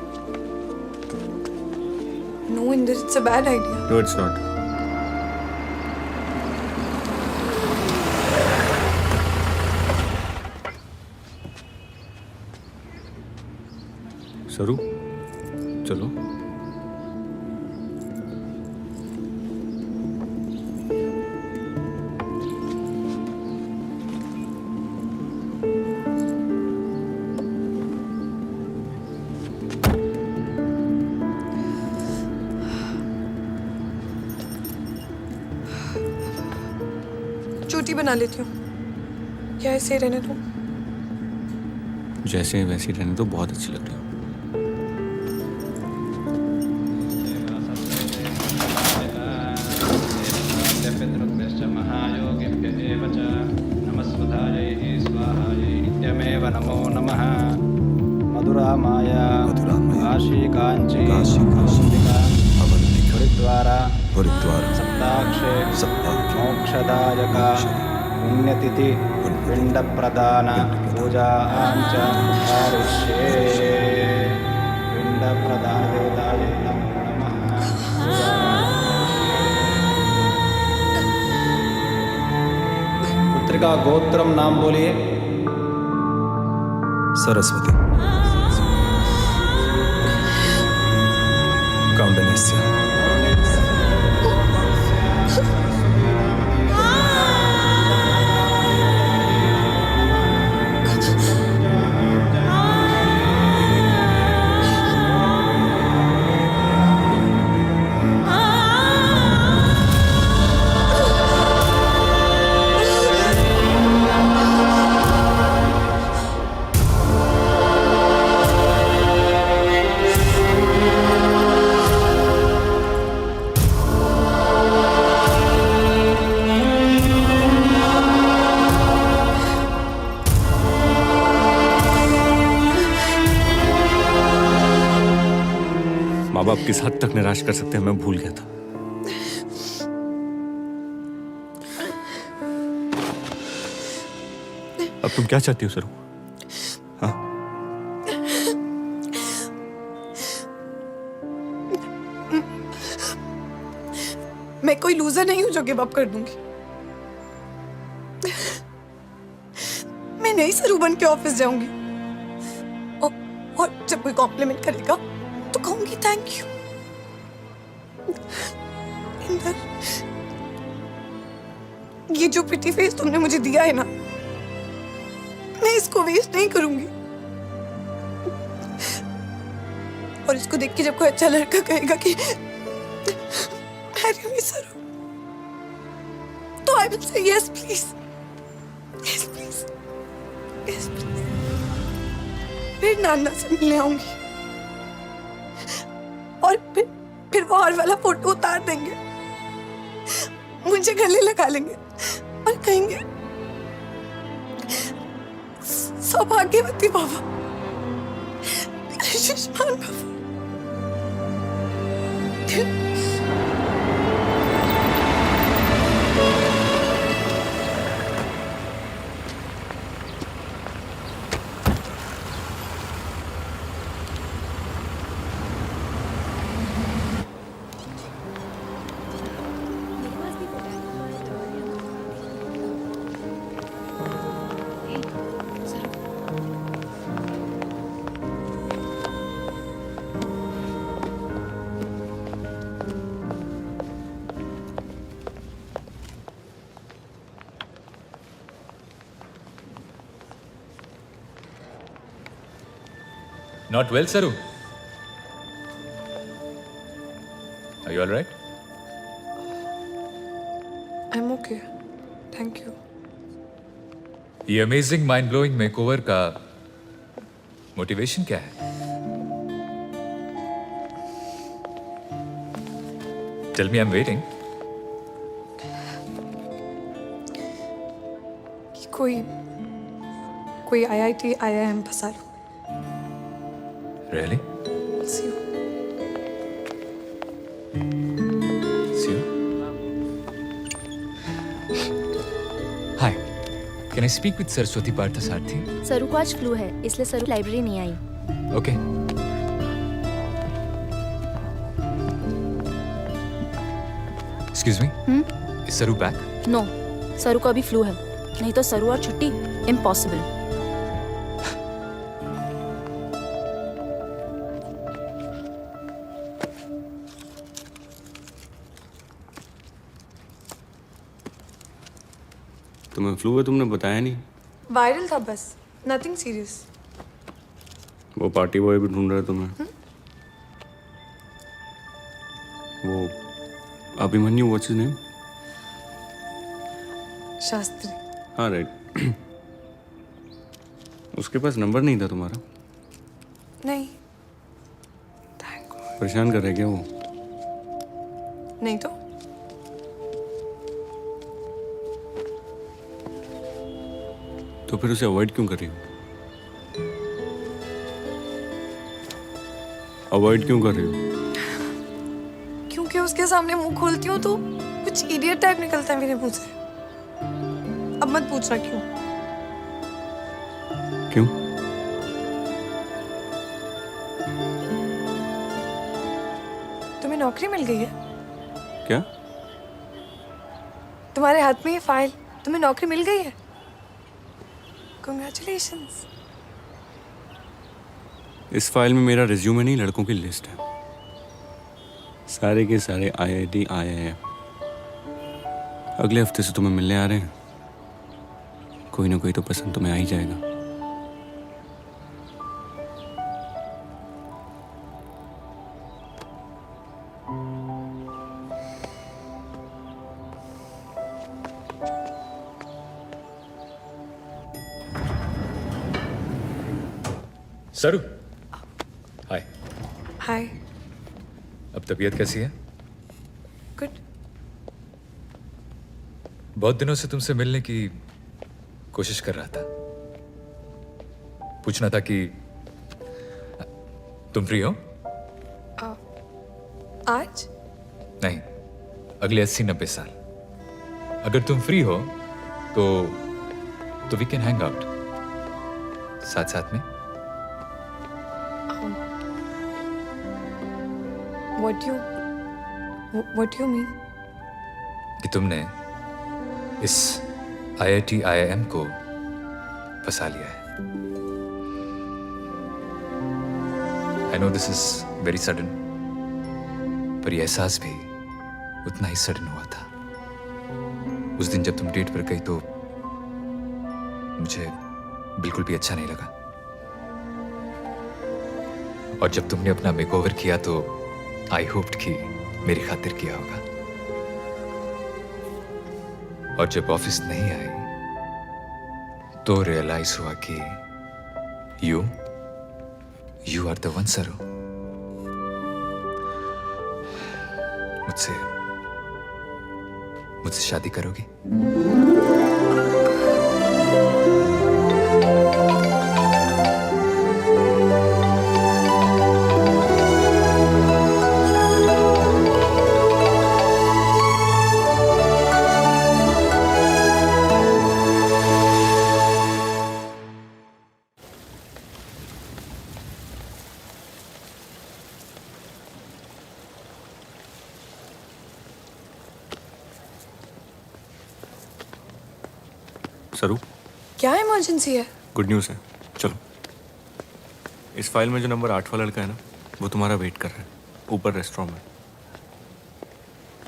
No Inder, it's a bad idea. No it's not. Saru चलो। चोटी बना लेती हूँ या ऐसे ही रहने दो? जैसे वैसे रहने तो बहुत अच्छी लग रही हो। नमो नमः। मधुरा माया काशी कांची हरिद्वार सप्ताक्षे मोक्षदायका पुण्यतिथि पिंड प्रदान पूजा च करिष्ये। पिंड प्रदान देवताय नमः। पुत्रिका गोत्रम नाम बोलिए। सरस्वती। कौंडन्यस्य। माँ बाप किस हद तक निराश कर सकते हैं मैं भूल गया था। अब तुम क्या चाहती हो सरू? हाँ? मैं कोई लूजर नहीं हूं जो गिव अप कर दूंगी। मैं नई सरू बन के ऑफिस जाऊंगी और जब कोई कॉम्प्लीमेंट करेगा तो कहूंगी थैंक यू। इंदर, ये जो प्रिटी फेस तुमने मुझे दिया है ना, मैं इसको वेस्ट नहीं करूंगी। और इसको देख के जब कोई अच्छा लड़का कहेगा कि मैरी मी सरू, तो I will say yes please, yes please, yes please. फिर नाना से मिलने आऊंगी और फिर वो हर वाला फोटो उतार देंगे, मुझे गले लगा लेंगे और कहेंगे सौभाग्यवती बाबा, आयुष्मान बाबा। Not well, Saru? Are you all right? I'm okay. Thank you. ये अमेजिंग माइंड ब्लोइंग मेकओवर का मोटिवेशन क्या है? Tell me, I'm waiting. कोई IIT IIM फंसा लो। Really? See you. See you. Hi. Can I speak with Saraswati Parthasarathy? सरू को आज flu है, इसलिए सरू लाइब्रेरी नहीं आई। Okay. Excuse me? Is Saru back? No, Saru को अभी फ्लू है, नहीं तो सरू और छुट्टी इम्पॉसिबल। तुम्हें फ्लू है, तुमने बताया नहीं। वायरल था बस, नथिंग सीरियस। वो पार्टी बॉय भी ढूंढ रहा है तुम्हें। वो Abhimanyu, what's his name? Shastri. हाँ राइट। उसके पास नंबर नहीं था तुम्हारा? नहीं। परेशान कर रहा है क्या वो? नहीं तो फिर उसे अवॉइड क्यों कर रही हो? अवॉइड क्यों कर रही हो? क्योंकि उसके सामने मुंह खोलती हूँ तो कुछ इडियट टाइप निकलता है मेरे मुंह से। अब मत पूछना क्यों। क्यों? तुम्हें नौकरी मिल गई है? क्या? तुम्हारे हाथ में ये फाइल, तुम्हें नौकरी मिल गई है। Congratulations. इस फाइल में मेरा रिज्यूमे नहीं, लड़कों की लिस्ट है। सारे के सारे IIT IIM। अगले हफ्ते से तुम्हें मिलने आ रहे हैं, कोई ना कोई तो पसंद तुम्हें आ ही जाएगा। सरू, हाय। हाय। अब तबीयत कैसी है? गुड। बहुत दिनों से तुमसे मिलने की कोशिश कर रहा था। पूछना था कि तुम फ्री हो? आज? नहीं, अगले 80-90 साल। अगर तुम फ्री हो तो वी कैन हैंग आउट साथ साथ में। What do you mean? कि तुमने इस IIT IIM को फंसा लिया है। I know this is very sudden, पर यह एहसास भी उतना ही सडन हुआ था। उस दिन जब तुम डेट पर गई तो मुझे बिल्कुल भी अच्छा नहीं लगा, और जब तुमने अपना मेकओवर किया तो आई होप्ड कि मेरी खातिर किया होगा, और जब ऑफिस नहीं आई तो रियलाइज हुआ कि यू आर द वन। सरू, मुझसे शादी करोगी? सरू, क्या इमरजेंसी है? गुड न्यूज़ है, चलो। इस फाइल में जो नंबर 8 वाला लड़का है ना, वो तुम्हारा वेट कर रहा है ऊपर रेस्टोरेंट में।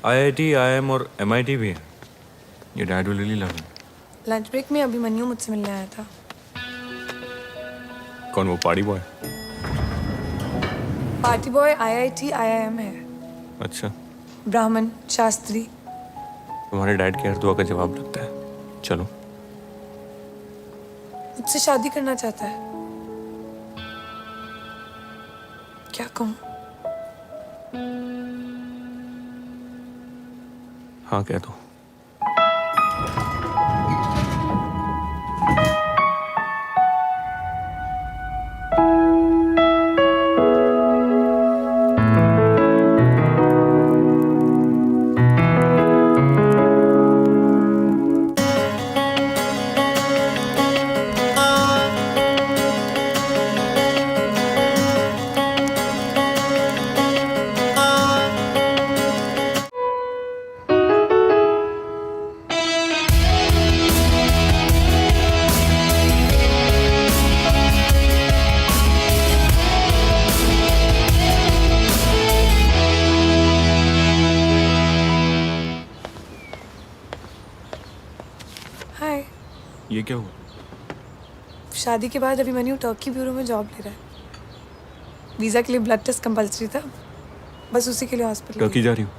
IIT, IIM और MIT भी है। ये dad will really love him. Lunch break में अभिमन्यु मुझसे मिलने आया था। कौन, वो party boy? Party boy IIT IIM है। अच्छा, ब्राह्मण शास्त्री। तुम्हारे डैड के हर दुआ का जवाब लगता है। चलो। मुझसे शादी करना चाहता है। क्या कहूँ? हाँ, कह दो। हाय। ये क्या हुआ? शादी के बाद अभिमन्यु टर्की ब्यूरो में जॉब ले रहा है। वीजा के लिए ब्लड टेस्ट कंपलसरी था, बस उसी के लिए हॉस्पिटल टर्की जा रही हूँ।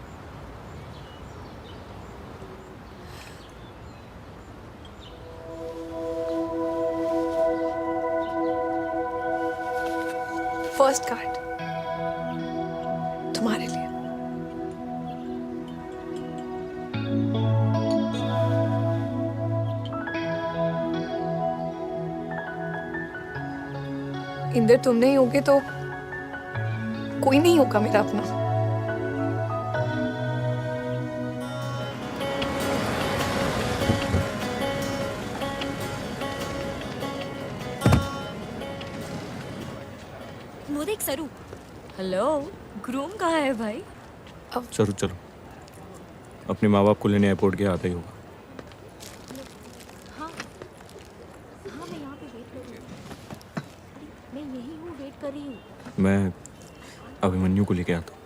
फर्स्ट कार्ड तुम्हारे लिए। इंदर तुम नहीं होगे तो कोई नहीं होगा मेरा अपना। वो देख सरू। हेलो, ग्रूम कहाँ है भाई? सरू चलो, अपने माँ बाप को लेने एयरपोर्ट के आता ही होगा। मैं यहाँ पे वेट कर रही हूँ। मैं यही हूँ, वेट कर रही हूँ। मैं अभिमन्यु को लेके आता हूँ।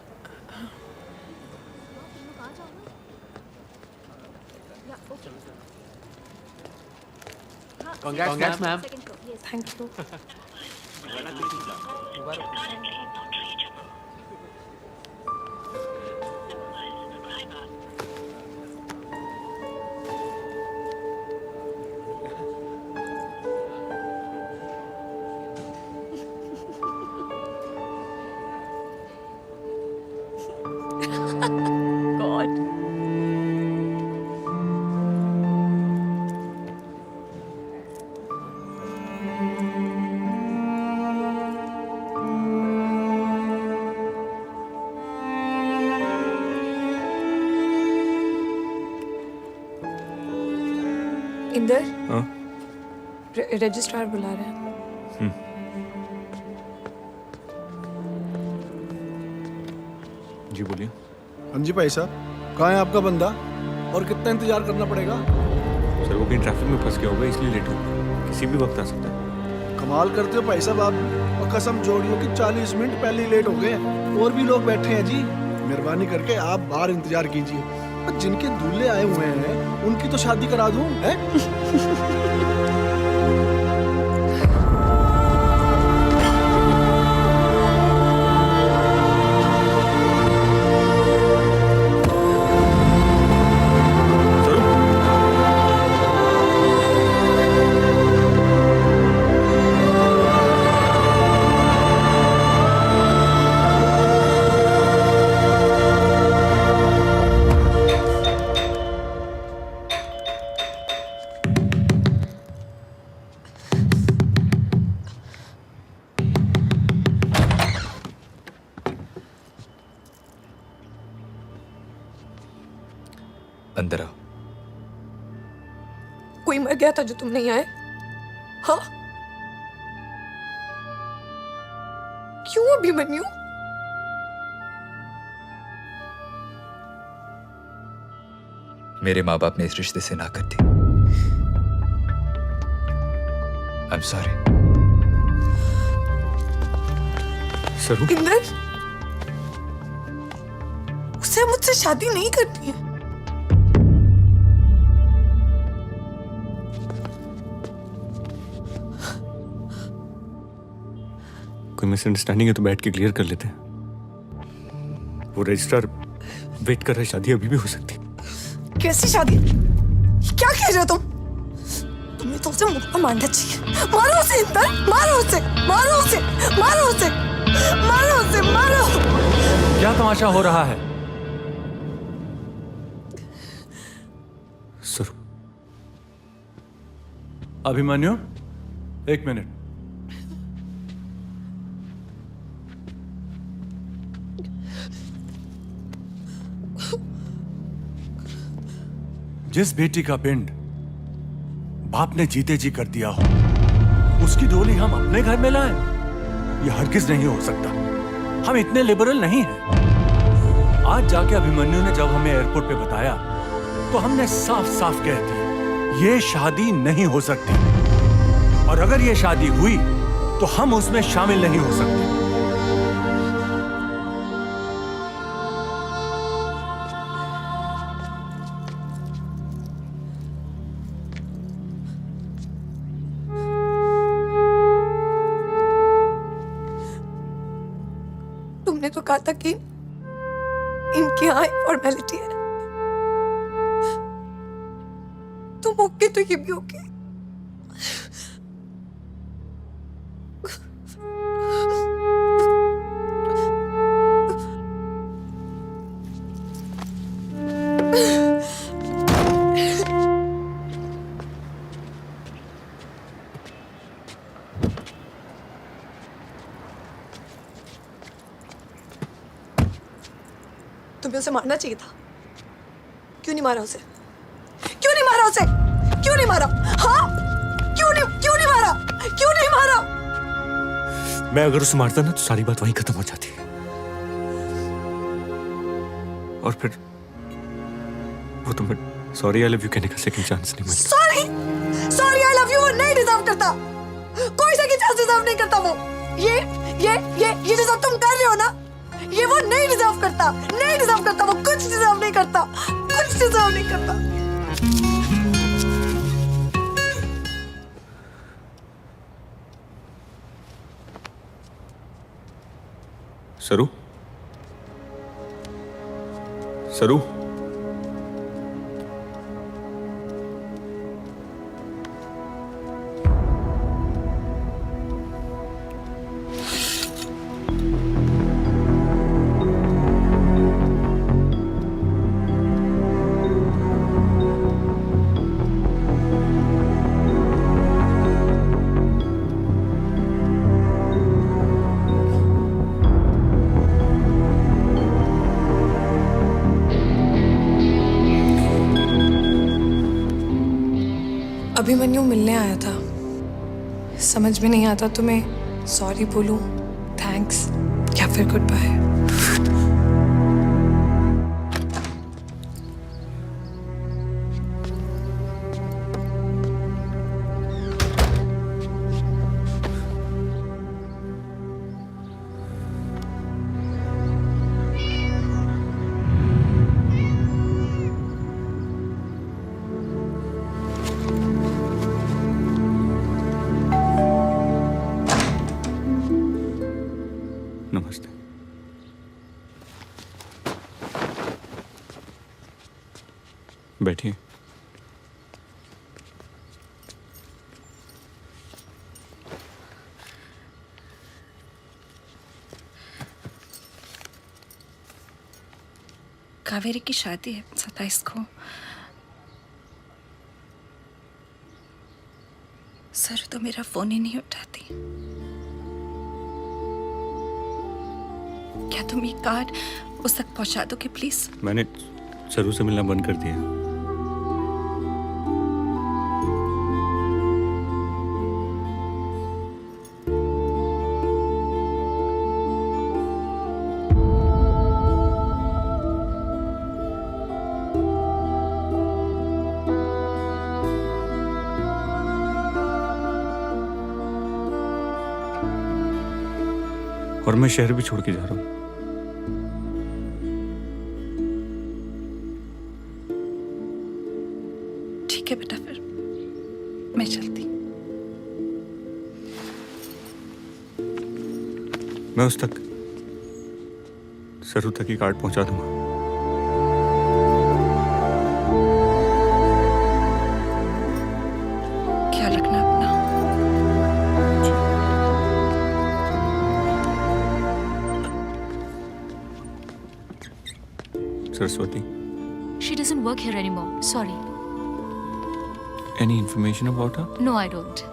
Congrats, ma'am. Thank you. God. Inder, हाँ? रजिस्ट्रार बुला रहे हैं। जी बोलिए। हाँ जी भाई साहब, कहाँ है आपका बंदा और कितना इंतजार करना पड़ेगा? सर वो कहीं ट्रैफिक में फंस गया होगा इसलिए लेट हो गया। किसी भी वक्त आ सकता है। कमाल करते हो भाई साहब आप, और कसम जोड़ियो कि 40 मिनट पहले ही लेट हो गए। और भी लोग बैठे हैं जी, मेहरबानी करके आप बाहर इंतजार कीजिए। और जिनके दूल्हे आए हुए हैं उनकी तो शादी करा दूं, हैं? अंदर आओ। कोई मर गया था जो तुम नहीं आए? हाँ? क्यों अभिमन्यु? मेरे माँ बाप ने इस रिश्ते से ना कर दी। I am sorry. सरू, इंदर, उसे मुझसे शादी नहीं करनी है। कोई मिसअंडरस्टैंडिंग है तो बैठ के क्लियर कर लेते हैं। वो रजिस्ट्रार वेट कर रहा है, शादी अभी भी हो सकती है। कैसी शादी? क्या कह रहे हो तुम? तुम्हें तो उसे मुक्का मारना चाहिए। मारो उसे इंदर, मारो उसे, मारो उसे, मारो उसे, मारो उसे, मारो। क्या तमाशा हो रहा है? सर, अभिमन्यु, एक मिनट। जिस बेटी का पिंड बाप ने जीते जी कर दिया हो, उसकी डोली हम अपने घर में लाएं? यह हरगिज नहीं हो सकता। हम इतने लिबरल नहीं हैं। आज जाके अभिमन्यु ने जब हमें एयरपोर्ट पे बताया तो हमने साफ साफ कह दिया, ये शादी नहीं हो सकती। और अगर ये शादी हुई तो हम उसमें शामिल नहीं हो सकते। तुमने तो कहा था कि इनकी यहाँ फॉर्मेलिटी है। तुम ओके तो ये भी ओके। तुम्हें उसे मारना चाहिए था। क्यों नहीं मारा उसे? क्यों नहीं मारा उसे? क्यों नहीं मारा? हाँ? क्यों नहीं मारा? क्यों नहीं मारा? मैं अगर उसे मारता ना तो सारी बात वहीं खत्म हो जाती। और फिर वो तुम्हें सॉरी आई लव यू कहने का सेकंड चांस नहीं मिलता। सॉरी आई लव यू वो नहीं डिजर्व करता। कोई सेकंड चांस डिजर्व नहीं करता वो। ये जो सब तुम कर रहे हो ना, ये वो नहीं डिजर्व करता। नहीं डिजर्व करता वो, कुछ डिजर्व नहीं करता, कुछ डिजर्व नहीं करता। सरू सरू अभिमन्यु मिलने आया था। समझ में नहीं आता तो मैं सॉरी बोलूं, थैंक्स या फिर गुड बाय। नमस्ते। बैठिए। कावेरी की शादी है 27 को। सर तो मेरा फोन ही नहीं उठाती। क्या तुम ये कार्ड उस तक पहुंचा दोगे प्लीज? मैंने सरू से मिलना बंद कर दिया। और मैं शहर भी छोड़ के जा रहा हूँ। ठीक है बेटा, फिर मैं चलती। मैं उस तक सरू तक ही कार्ड पहुंचा दूंगा। ख्याल रखना अपना। Saraswati, She doesn't work here anymore. Sorry. any information about her? No, I don't.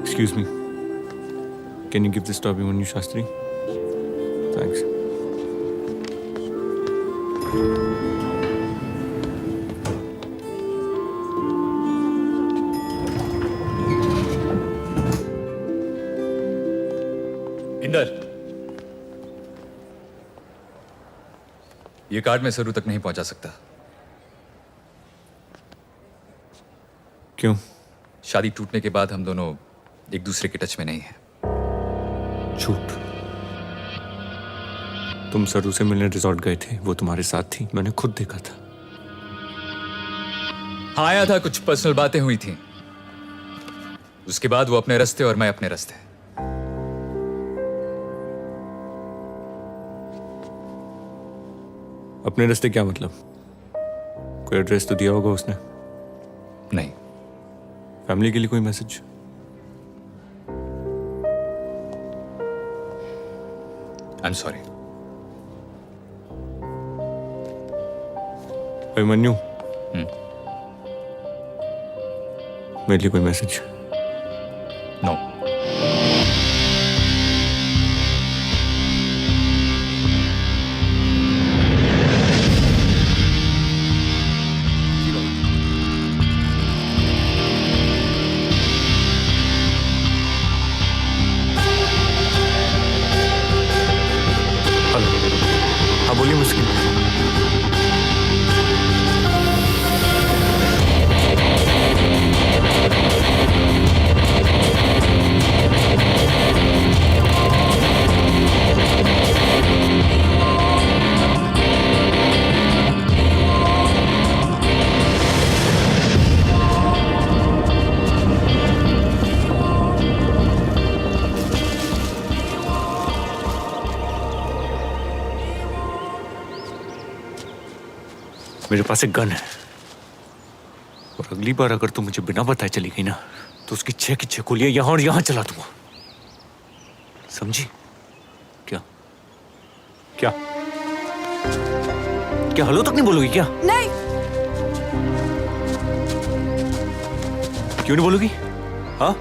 Excuse me. Can you give this to Abhimanyu Shastri? Thanks. Inder, ये कार्ड मैं सरू तक नहीं पहुंचा सकता। क्यों? शादी टूटने के बाद हम दोनों एक दूसरे के टच में नहीं हैं। झूठ। तुम सरू से मिलने रिजॉर्ट गए थे, वो तुम्हारे साथ थी, मैंने खुद देखा था। हाँ, आया था, कुछ पर्सनल बातें हुई थी। उसके बाद वो अपने रास्ते और मैं अपने रास्ते। अपने रास्ते क्या मतलब? कोई एड्रेस तो दिया होगा उसने? नहीं। फैमिली के लिए कोई message? I am sorry. Abhimanyu, मेरे लिए कोई मैसेज? नो। हाँ बोलिए मुश्किल। मेरे पास एक गन है, और अगली बार अगर तू मुझे बिना बताए चली गई ना, तो उसकी 6 की 6 गोलियां यहां और यहां चला दूंगा, समझी? क्या क्या क्या हेलो तक नहीं बोलोगी क्या? नहीं। क्यों नहीं बोलोगी? हाँ,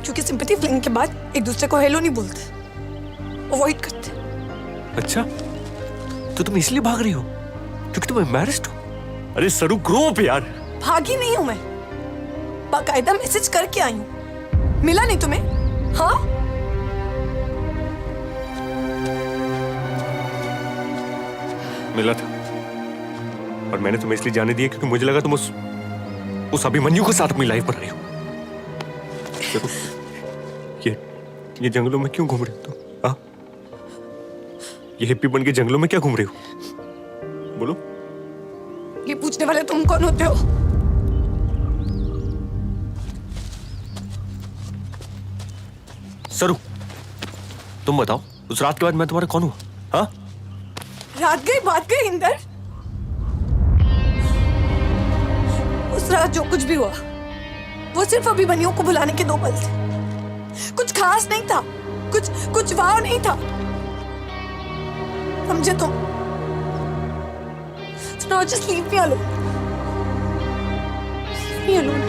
क्योंकि सिंपैथी फ्लिंग के बाद एक दूसरे को हेलो नहीं बोलते, अवॉइड करते। अच्छा, तो तुम इसलिए भाग रही हो क्योंकि तुम एम्बैरेस्ड हो? अरे सरू, ग्रो अप यार। भागी नहीं हूं मैं, बाकायदा मैसेज करके आई हूं। मिला नहीं तुम्हें? हाँ, मिला था, और मैंने तुम्हें इसलिए जाने दिया क्योंकि मुझे लगा तुम उस अभिमन्यु के साथ अपनी लाइफ बना रही हो। सरू, ये जंगलों में क्यों घूम रही हो तुम? हाँ, ये हिप्पी बन के जंगलों में क्या घूम रही हो? बोलो। ये पूछने वाले तुम कौन होते हो? सरू, तुम बताओ, उस रात के बाद मैं तुम्हारा कौन हुआ? हाँ, रात गई बात गई इंदर। उस रात जो कुछ भी हुआ वो सिर्फ अभिमन्यु को बुलाने के 2 पल थे। कुछ खास नहीं था, कुछ वाव नहीं था, समझे तुम? So now just leave me alone. Leave me alone.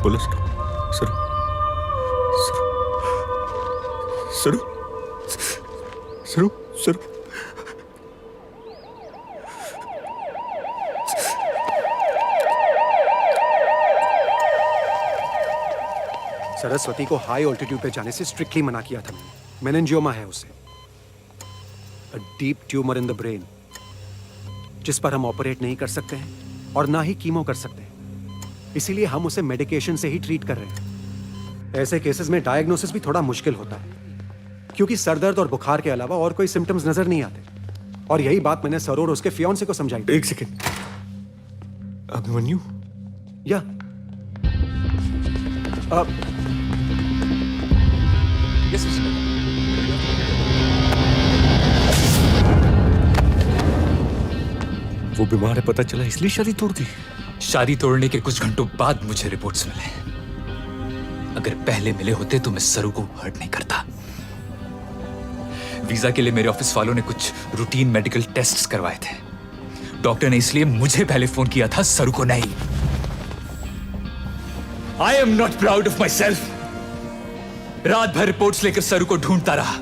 बोलो सरू, सरू, सरू, सरू, सरू, सरू। सरस्वती को हाई ऑल्टीट्यूड पे जाने से स्ट्रिक्टली मना किया था मैंने। मेनिंजियोमा है उसे, a deep tumour in the brain, जिस पर हम ऑपरेट नहीं कर सकते हैं और ना ही कीमो कर सकते हैं। इसीलिए हम उसे मेडिकेशन से ही ट्रीट कर रहे हैं। ऐसे केसेस में डायग्नोसिस भी थोड़ा मुश्किल होता है, क्योंकि सरदर्द और बुखार के अलावा और कोई सिम्टम्स नजर नहीं आते। और यही बात मैंने सर और उसके फियांसे को समझाई। एक सेकेंड, अभिमन्यु? या यस वो बीमार है पता चला, इसलिए शादी तोड़ दी। शादी तोड़ने के कुछ घंटों बाद मुझे रिपोर्ट्स मिले। अगर पहले मिले होते तो मैं सरू को हर्ट नहीं करता। वीजा के लिए मेरे ऑफिस वालों ने कुछ रूटीन मेडिकल टेस्ट्स करवाए थे। डॉक्टर ने इसलिए मुझे पहले फोन किया था, सरू को नहीं। I am not proud of my self. रात भर रिपोर्ट्स लेकर सरू को ढूंढता रहा।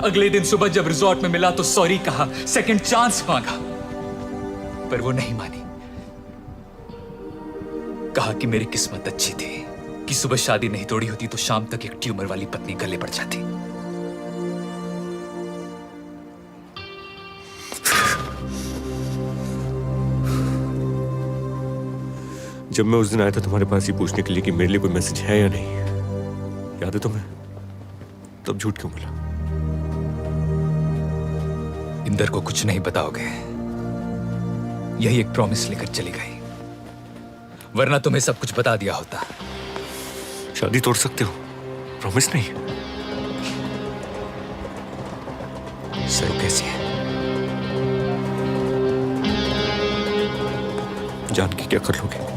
अगले दिन सुबह जब रिजॉर्ट में मिला तो सॉरी कहा, सेकंड चांस मांगा, पर वो नहीं मानी। कहा कि मेरी किस्मत अच्छी थी कि सुबह शादी नहीं तोड़ी होती तो शाम तक एक ट्यूमर वाली पत्नी गले पड़ जाती। जब मैं उस दिन आया था तुम्हारे पास ही पूछने के लिए कि मेरे लिए कोई मैसेज है या नहीं, याद है तुम्हें? तब झूठ क्यों बोला? इंदर को कुछ नहीं बताओगे, यही एक प्रॉमिस लेकर चली गई, वरना तुम्हें सब कुछ बता दिया होता। शादी तोड़ सकते हो, प्रॉमिस नहीं। सरू कैसी है? जान के क्या कर लोगे?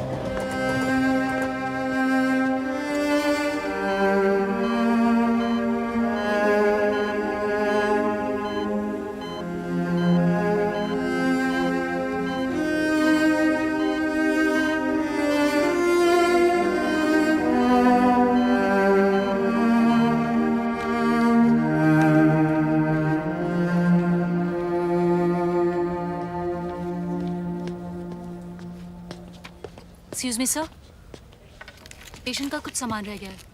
एक्सक्यूज मी सर, पेशेंट का कुछ सामान रह गया है।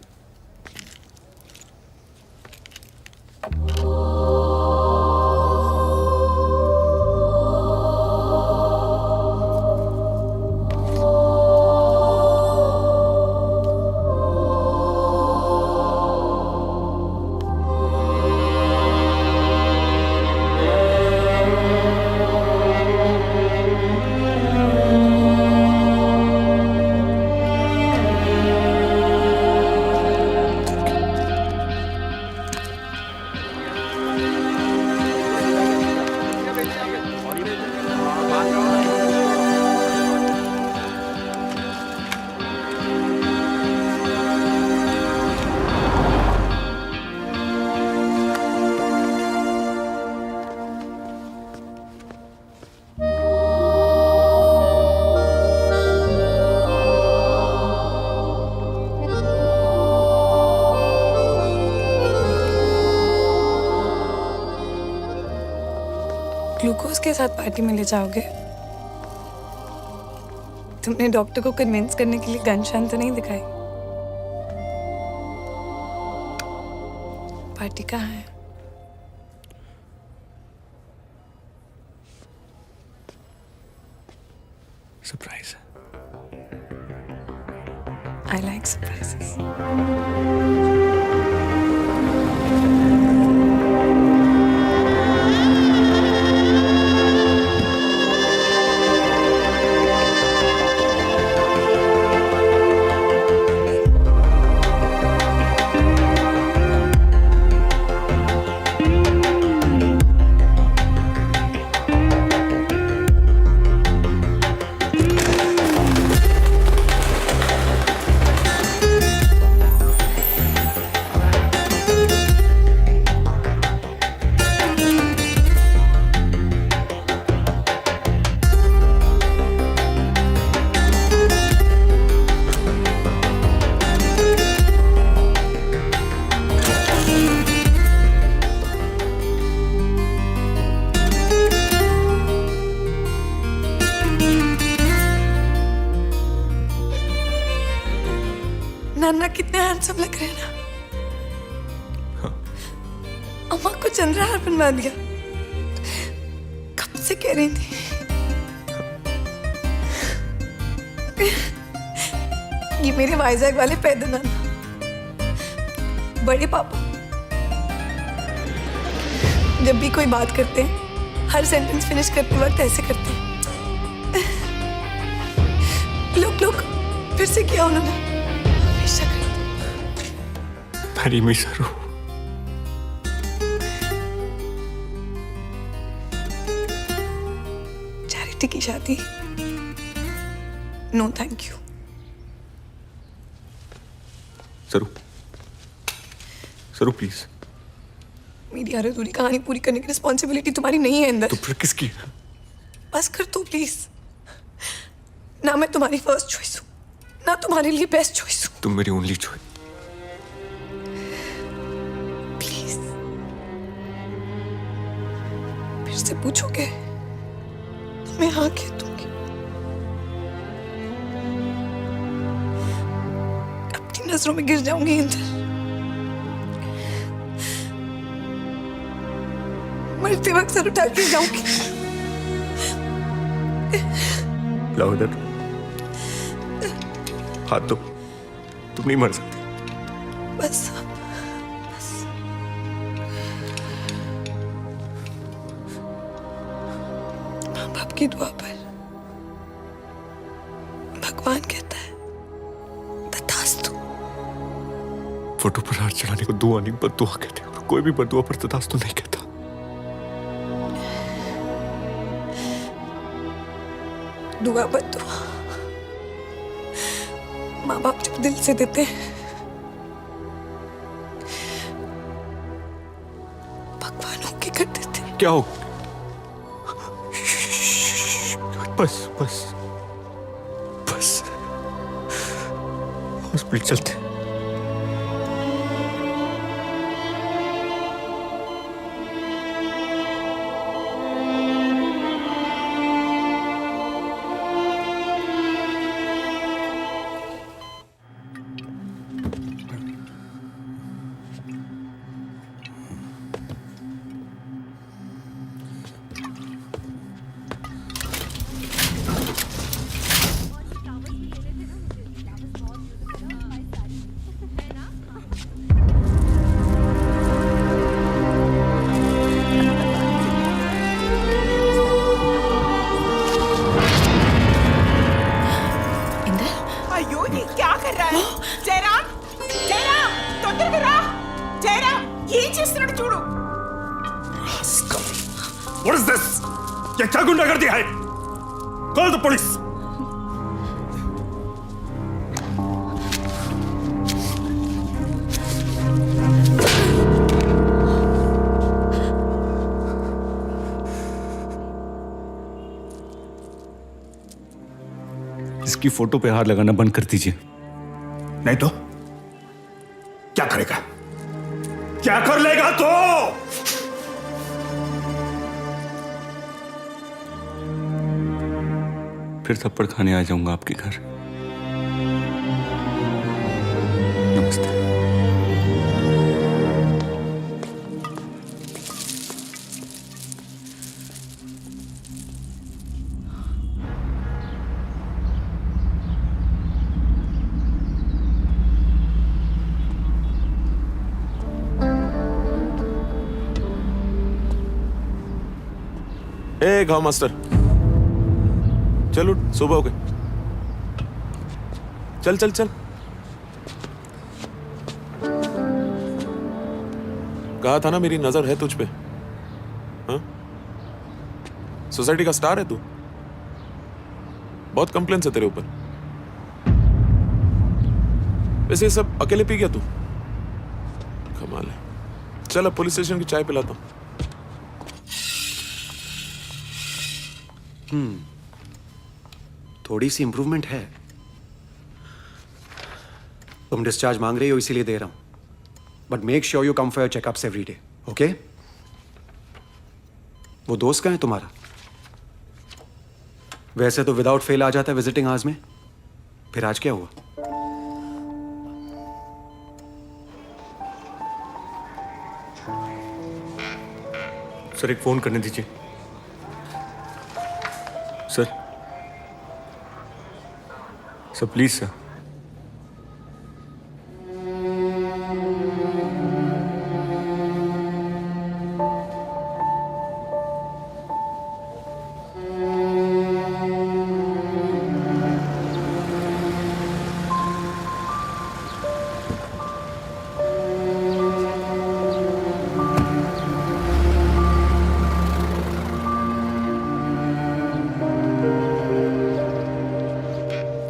ग्लूकोज के साथ पार्टी में ले जाओगे? तुमने डॉक्टर को कन्विंस करने के लिए गन शान तो नहीं दिखाई? पार्टी कहाँ है? सरप्राइज। I like surprises. नाना कितने हैंडसम लग रहे हैं ना। अम्मा को चंद्रहार बनवा दिया। कब से कह रही थी। ये मेरे वाइजैक वाले पैदे नाना, बड़े पापा। जब भी कोई बात करते हैं, हर सेंटेंस फिनिश करते वक्त ऐसे करते हैं। लोग फिर से किया उन्होंने। मैं सरू। चैरिटी की शादी? No thank you. Saru, Saru please. मेरी हर अधूरी कहानी पूरी करने की रिस्पॉन्सिबिलिटी तुम्हारी नहीं है अंदर। तो फिर किसकी? बस कर तू प्लीज। ना मैं तुम्हारी फर्स्ट चॉइस हूँ, ना तुम्हारे लिए बेस्ट चॉइस हूँ। तुम मेरी ओनली चॉइस। से पूछोगे तो मैं हाँ कह दूंगी। अपनी नजरों में गिर जाऊंगी इंदर। मरते वक्त सर उठा के जाऊंगी। लाओ इधर हाथ दो। तुम नहीं मर सकती। बस की दुआ पर भगवान कहता है तथास्तु। फोटो पर हाथ चढ़ाने को दुआ नहीं बद्दुआ कहते हैं, और कोई भी बद्दुआ पर तथास्तु नहीं कहता। दुआ बद्दुआ माँ बाप जब दिल से देते हैं, भगवान होके कर देते हैं। क्या हो? बस बस बस हॉस्पिटल चलते। What is this? ये क्या गुंडागर्दी है? Call the police. इसकी फोटो पे हाथ लगाना बंद कर दीजिए। नहीं तो क्या करेगा? क्या कर लेगा तो? फिर थप्पड़ खाने आ जाऊंगा आपके घर। नमस्ते। ए घाव मास्टर, चल उठ, सुबह हो गई। चल चल चल। कहा था ना मेरी नजर है तुझ पे। हाँ? सोसाइटी का स्टार है तू। बहुत कंप्लेंट्स है तेरे ऊपर। वैसे ये सब अकेले पी गया तू? कमाल है। चल अब पुलिस स्टेशन की चाय पिलाता हूं। थोड़ी सी इंप्रूवमेंट है। तुम डिस्चार्ज मांग रही हो इसीलिए दे रहा हूं, but make sure you come for your checkups every day, okay? वो दोस्त कहाँ है तुम्हारा? वैसे तो विदाउट फेल आ जाता है विजिटिंग आवर्स में, फिर आज क्या हुआ? सर एक फोन करने दीजिए। Sir please sir.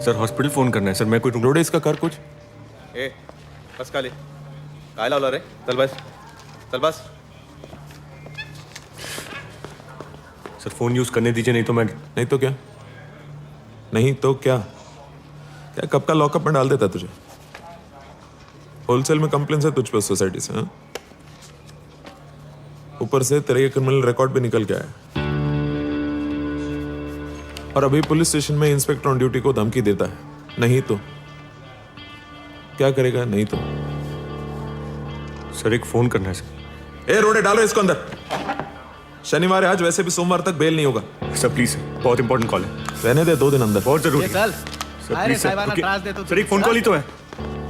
Sir hospital phone करना है सर। मैं कोई रोडे इसका कर कुछ। ए बस काले काय लावला रे? चल बस चल बस। सर फोन यूज करने दीजिए, नहीं तो मैं। नहीं तो क्या? नहीं तो क्या? क्या कब का लॉकअप में डाल देता तुझे? होलसेल में कंप्लेंट्स है तुझ पे सोसाइटी से। हाँ? ऊपर से तेरे ये क्रिमिनल रिकॉर्ड भी निकल के आया, और अभी पुलिस स्टेशन में इंस्पेक्टर ऑन ड्यूटी को धमकी देता है। नहीं तो क्या करेगा? नहीं तो सर एक फोन करना है सर। ए रोडे डालो इसको अंदर। शनिवार है आज, वैसे भी सोमवार तक बेल नहीं होगा। सर प्लीज सर, बहुत इंपॉर्टेंट कॉल है। रहने दे, 2 दिन अंदर। बहुत जरूरी है चल सर, प्लीज सर। सर एक फोन कॉल ही तो है।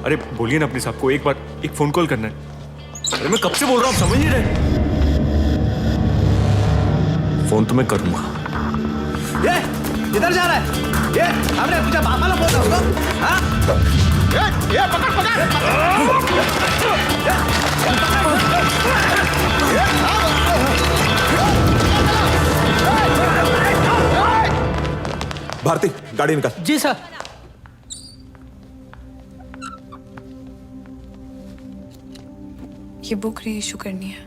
अरे बोलिए ना अपने साहब को, एक बार एक फोन कॉल करना है। अरे मैं कब से बोल रहा हूँ, समझ नहीं रहे। फोन तो मैं करूंगा। ये किधर जा रहा है? ये हमने तुझे पापा लोग बोल रहा हूँ। हाँ? ये पकड़ भारती गाड़ी निकाल। जी सर। ये बुक री इशू करनी है।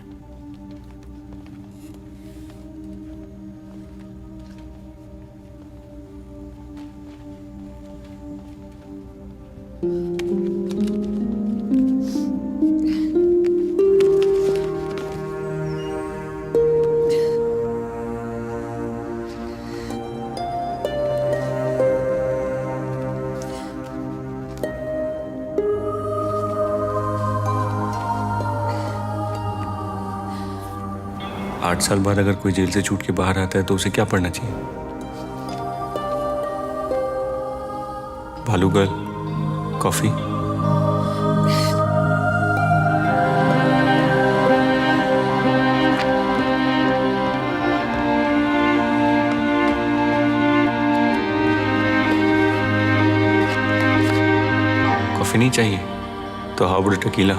आठ साल बाद अगर कोई जेल से छूट के बाहर आता है तो उसे क्या पढ़ना चाहिए? भालू गर्ल, कॉफी। कॉफी नहीं चाहिए तो हाउ अबाउट टेकीला?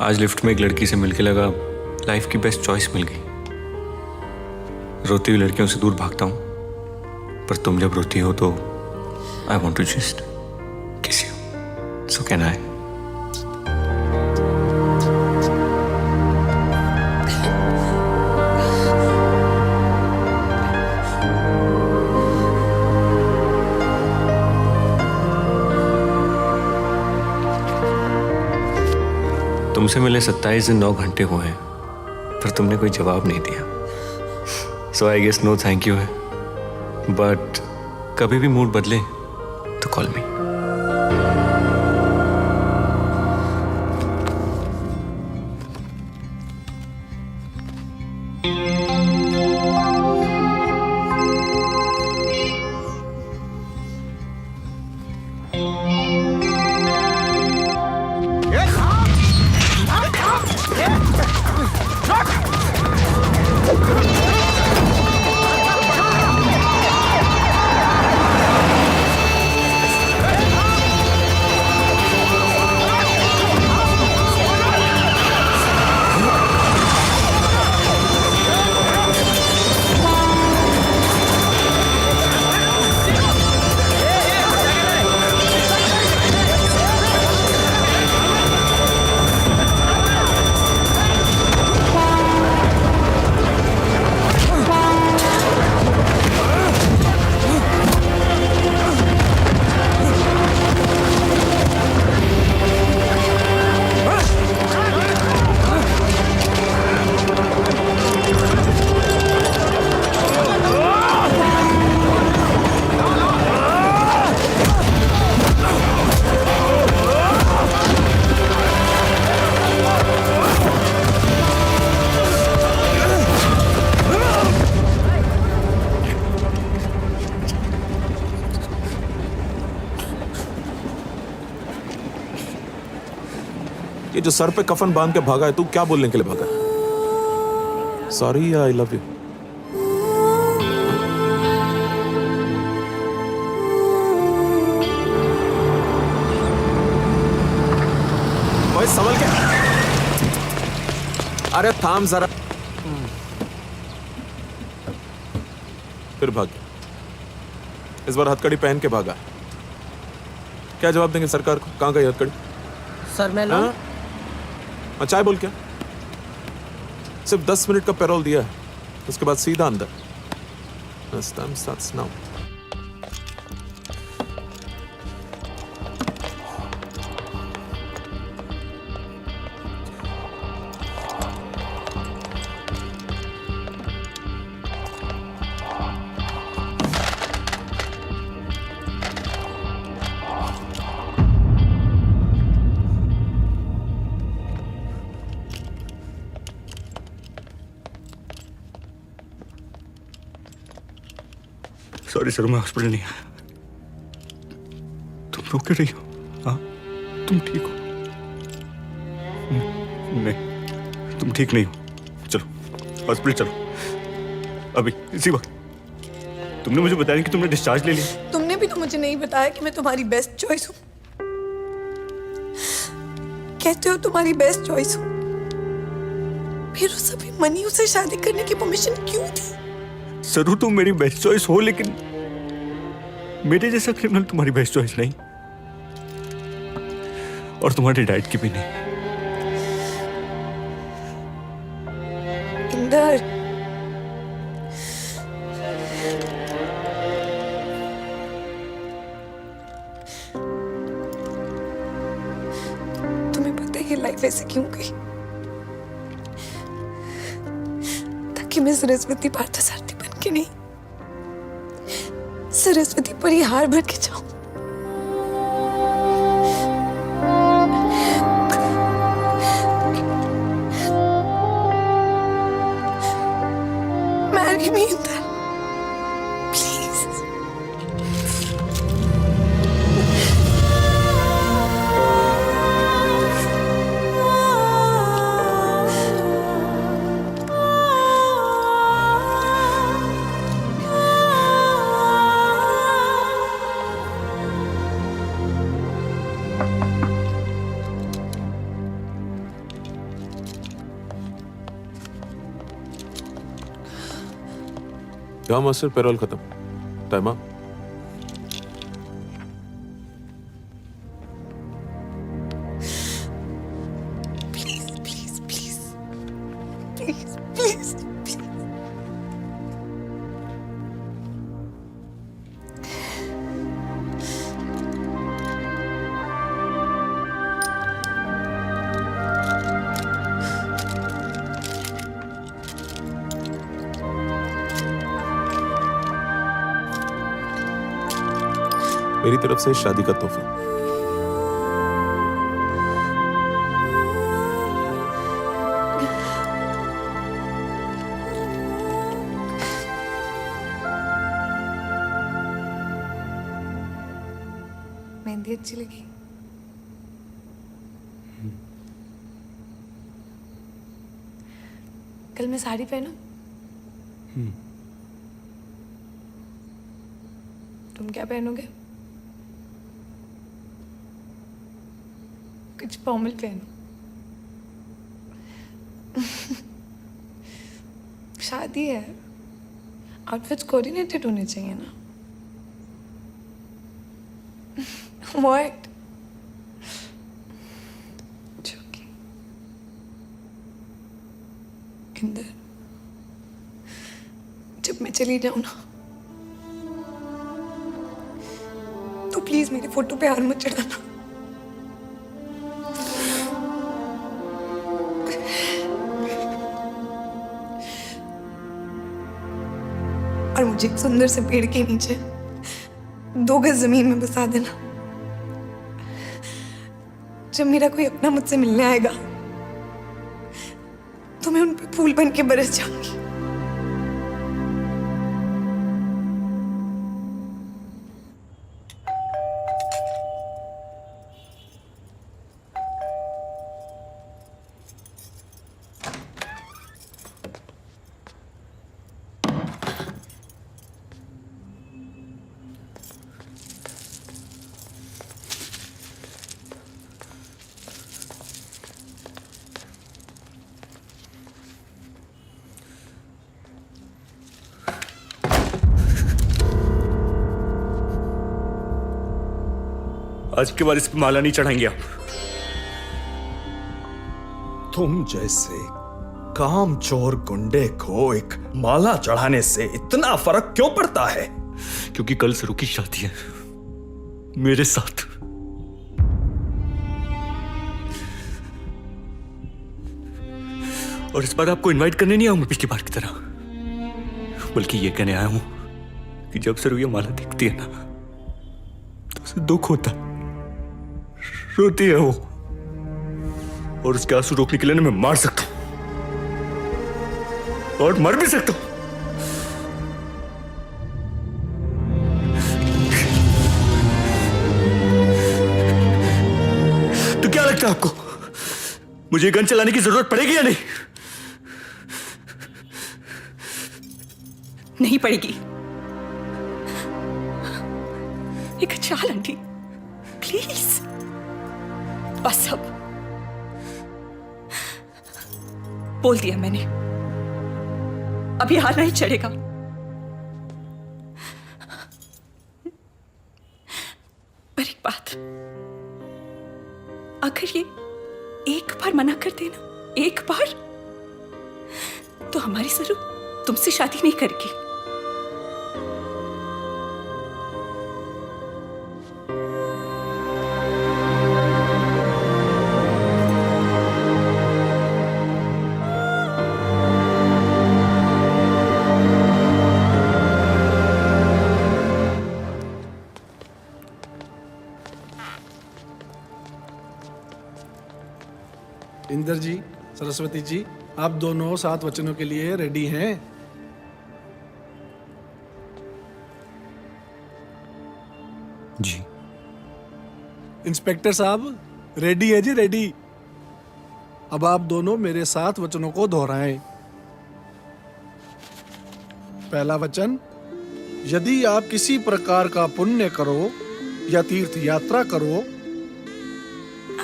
आज लिफ्ट में एक लड़की से मिलके लगा लाइफ की बेस्ट चॉइस मिल गई। रोती हुई लड़कियों से दूर भागता हूँ, पर तुम जब रोती हो तो आई वॉन्ट टू जस्ट किस यू, सो कैन आई? तुमसे मिले 27 दिन 9 घंटे हुए हैं, पर तुमने कोई जवाब नहीं दिया। So I guess no thank you है, बट कभी भी मूड बदले तो कॉल मी। ये जो सर पे कफन बांध के भागा है, तू क्या बोलने के लिए भागा है? सॉरी या आई लव यू? ओए संभल के, अरे थाम जरा। फिर भाग गया। इस बार हथकड़ी पहन के भागा। क्या जवाब देंगे सरकार को? कहाँ गई हथकड़ी? सर मैं लो। अच्छा है, बोल क्या? सिर्फ 10 मिनट का पैरोल दिया है, उसके बाद सीधा अंदर। Time starts now. Sorry sir, मैं हॉस्पिटल नहीं आया। तुम रो क्यों रही हो? हाँ, तुम ठीक हो? नहीं, तुम ठीक नहीं हो। चलो हॉस्पिटल चलो, अभी इसी वक्त। तुमने मुझे बताया कि तुमने डिस्चार्ज ले लिया। तुमने भी तो मुझे नहीं बताया कि मैं तुम्हारी बेस्ट चॉइस हूँ। कहते हो तुम्हारी बेस्ट चॉइस हूँ, फिर उस अभी मनी उसे शादी करने की परमिशन क्यों दी? जरूर तुम मेरी बेस्ट चॉइस हो, लेकिन मेरे जैसा क्रिमिनल तुम्हारी बेस्ट चॉइस नहीं, और तुम्हारे डैड की भी नहीं। इंदर, तुम्हें पता है ये लाइफ ऐसे क्यों गई? ताकि मैं सरस्वती पार्थसारथी बन के नहीं, सरस्वती पर ही हार भर के जाऊं। Marry me, Indar. Please. जाओ मास्टर, पैरोल खत्म, time up. Please please please please please please. मेरी तरफ से शादी का तोहफा। मेहंदी अच्छी लगी? कल मैं साड़ी पहनूं? तुम क्या पहनोगे? कुछ फॉर्मल पहनो। शादी है, आउटफिट्स कोऑर्डिनेटेड होने चाहिए ना। What? Joking. इंदर, जब मैं चली जाऊं ना तो प्लीज मेरे फोटो पे हाथ मत चढ़ाना। और मुझे एक सुंदर से पेड़ के नीचे 2 गज जमीन में बसा देना। जब मेरा कोई अपना मुझसे मिलने आएगा तो मैं उन पे फूल बन के बरस जाऊंगी। आज के बाद इस पे माला नहीं चढ़ाएंगे आप। तुम जैसे कामचोर गुंडे को एक माला चढ़ाने से इतना फर्क क्यों पड़ता है? क्योंकि कल सरू की शादी है मेरे साथ। और इस बार आपको इनवाइट करने नहीं आऊंगा पिछली बार की तरह, बल्कि ये कहने आया हूं कि जब सरू ये माला दिखती है ना तो उसे दुख होता है, रोती है वो, और उसके आंसू रोकने के लिए मैं मार सकता हूं और मर भी सकता हूं। तो क्या लगता है आपको मुझे गन चलाने की जरूरत पड़ेगी या नहीं? नहीं पड़ेगी। एक चाल आंटी, प्लीज बस अब बोल दिया मैंने, अभी हार नहीं चढ़ेगा। पर एक बात, अगर ये एक बार मना कर देना, एक बार, तो हमारी सरू तुमसे शादी नहीं करेगी। इंदर जी, सरस्वती जी, आप दोनों 7 वचनों के लिए रेडी हैं? जी। इंस्पेक्टर साहब, रेडी है जी, रेडी। अब आप दोनों मेरे 7 वचनों को दोहराएं। पहला वचन, यदि आप किसी प्रकार का पुण्य करो या तीर्थ यात्रा करो,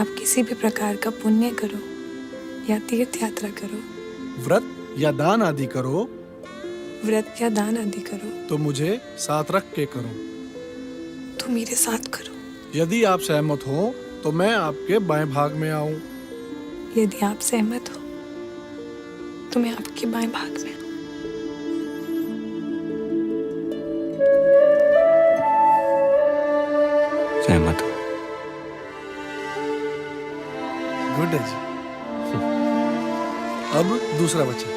आप किसी भी प्रकार का पुण्य करो या तीर्थ यात्रा करो, व्रत या दान आदि करो, व्रत या दान आदि करो तो मुझे साथ रख के करो। तो मेरे साथ करो। यदि आप सहमत हो तो मैं आपके बाएं भाग में आऊं। यदि आप सहमत हो तो मैं आपके बाएं भाग में आऊं। सहमत हो। गुड है जी। अब दूसरा वचन।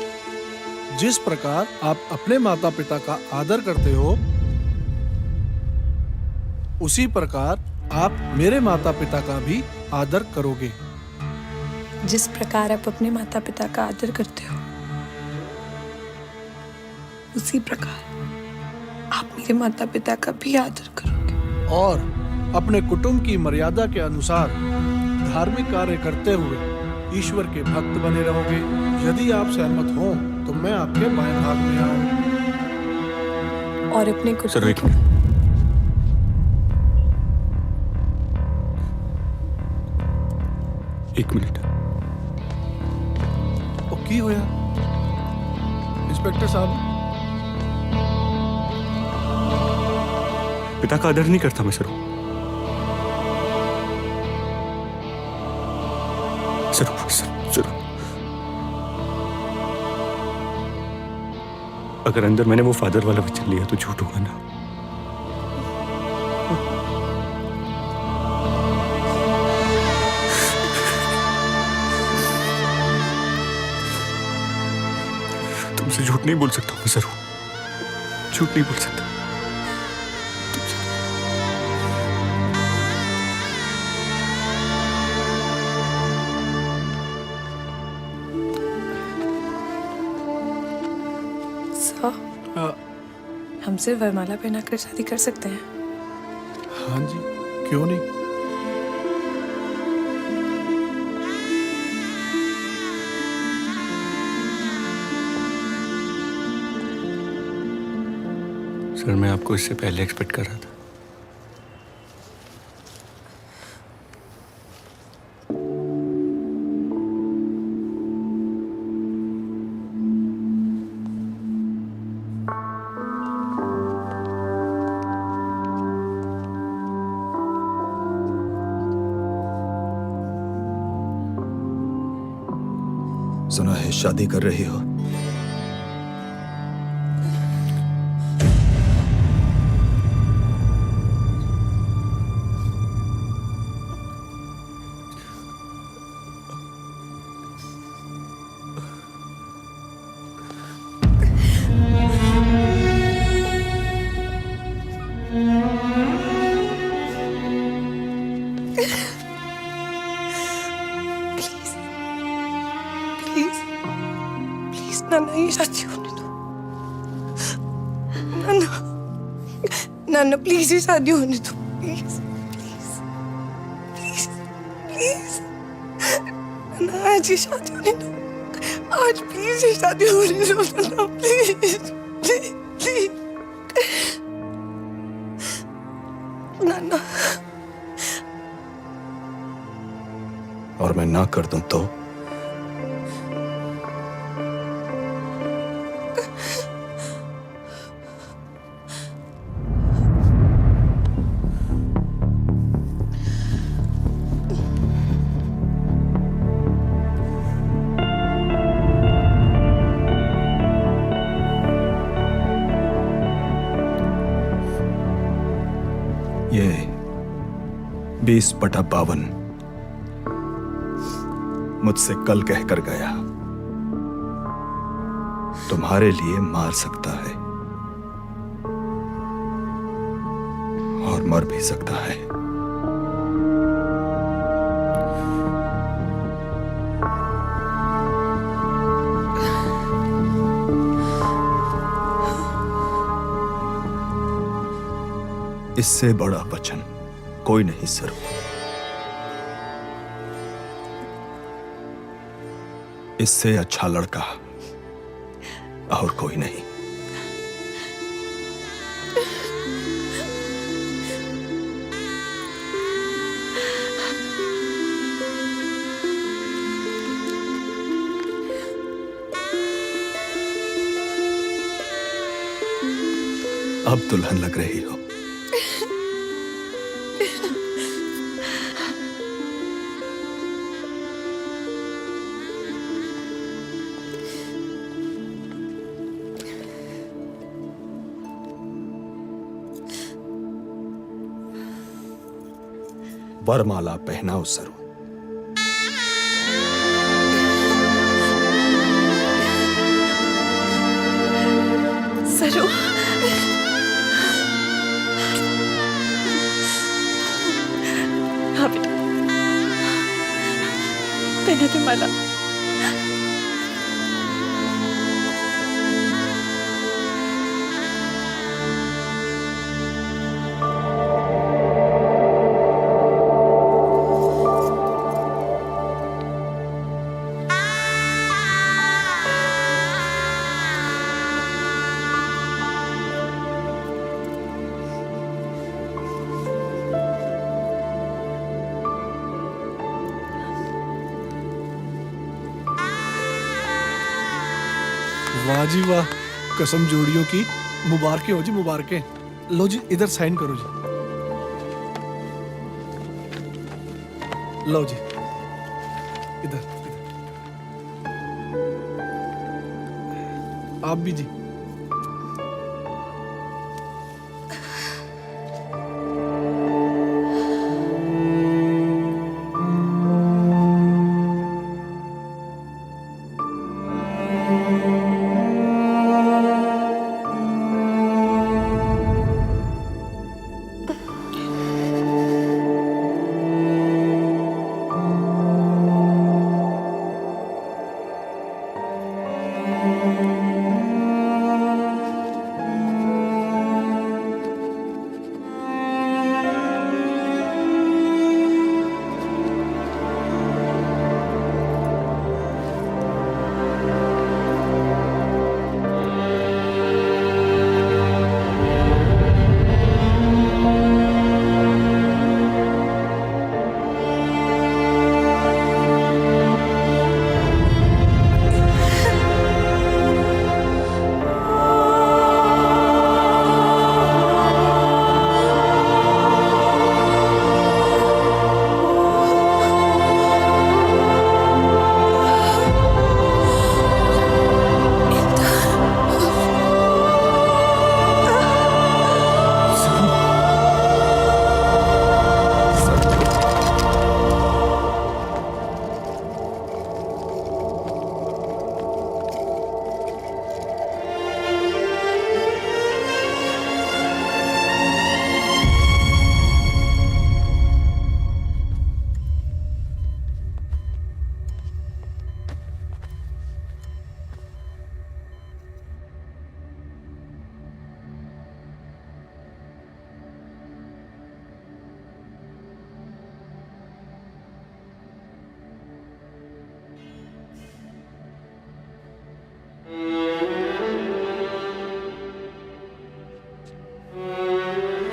जिस प्रकार आप अपने माता पिता का आदर करते हो उसी प्रकार आप मेरे माता पिता का भी आदर करोगे। जिस प्रकार आप अपने माता पिता का आदर करते हो उसी प्रकार आप मेरे माता पिता का भी आदर करोगे। और अपने कुटुंब की मर्यादा के अनुसार धार्मिक कार्य करते हुए ईश्वर के भक्त बने रहोगे। यदि आप सहमत हो तो मैं आपके बाएं भाग में आऊं। और अपने सर एक कुटुंब एक मिनट। ओ की होया इंस्पेक्टर साहब? पिता का आदर नहीं करता मैं सर। सर अगर अंदर मैंने वो फादर वाला वचन लिया तो झूठ होगा ना। तुमसे झूठ नहीं बोल सकता मैं सर। झूठ नहीं बोल सकता। हमसे वरमाला पहनाकर शादी कर सकते हैं? हाँ जी, क्यों नहीं। सर मैं आपको इससे पहले एक्सपेक्ट कर रहा था। सुना है शादी कर रही हो। नाना ये शादी होने दो। नाना नाना प्लीज ये शादी होने दो। प्लीज प्लीज प्लीज प्लीज नाना आज ये शादी होने दो। आज प्लीज ये शादी होने दो नाना प्लीज प्लीज प्लीज नाना। और मैं ना कर दूं तो? ये 20/52 मुझसे कल कहकर गया, तुम्हारे लिए मार सकता है और मर भी सकता है। इससे बड़ा वचन कोई नहीं सर। इससे अच्छा लड़का और कोई नहीं। अब दुल्हन लग रही हो। वरमाला पहनाओ सरू। सरू, हाँ बेटा, पहना दे माला। वाह जी वाह, कसम जोड़ियों की मुबारकें हो जी, मुबारकें। लो जी, इधर साइन करो जी। लो जी, इधर आप भी जी।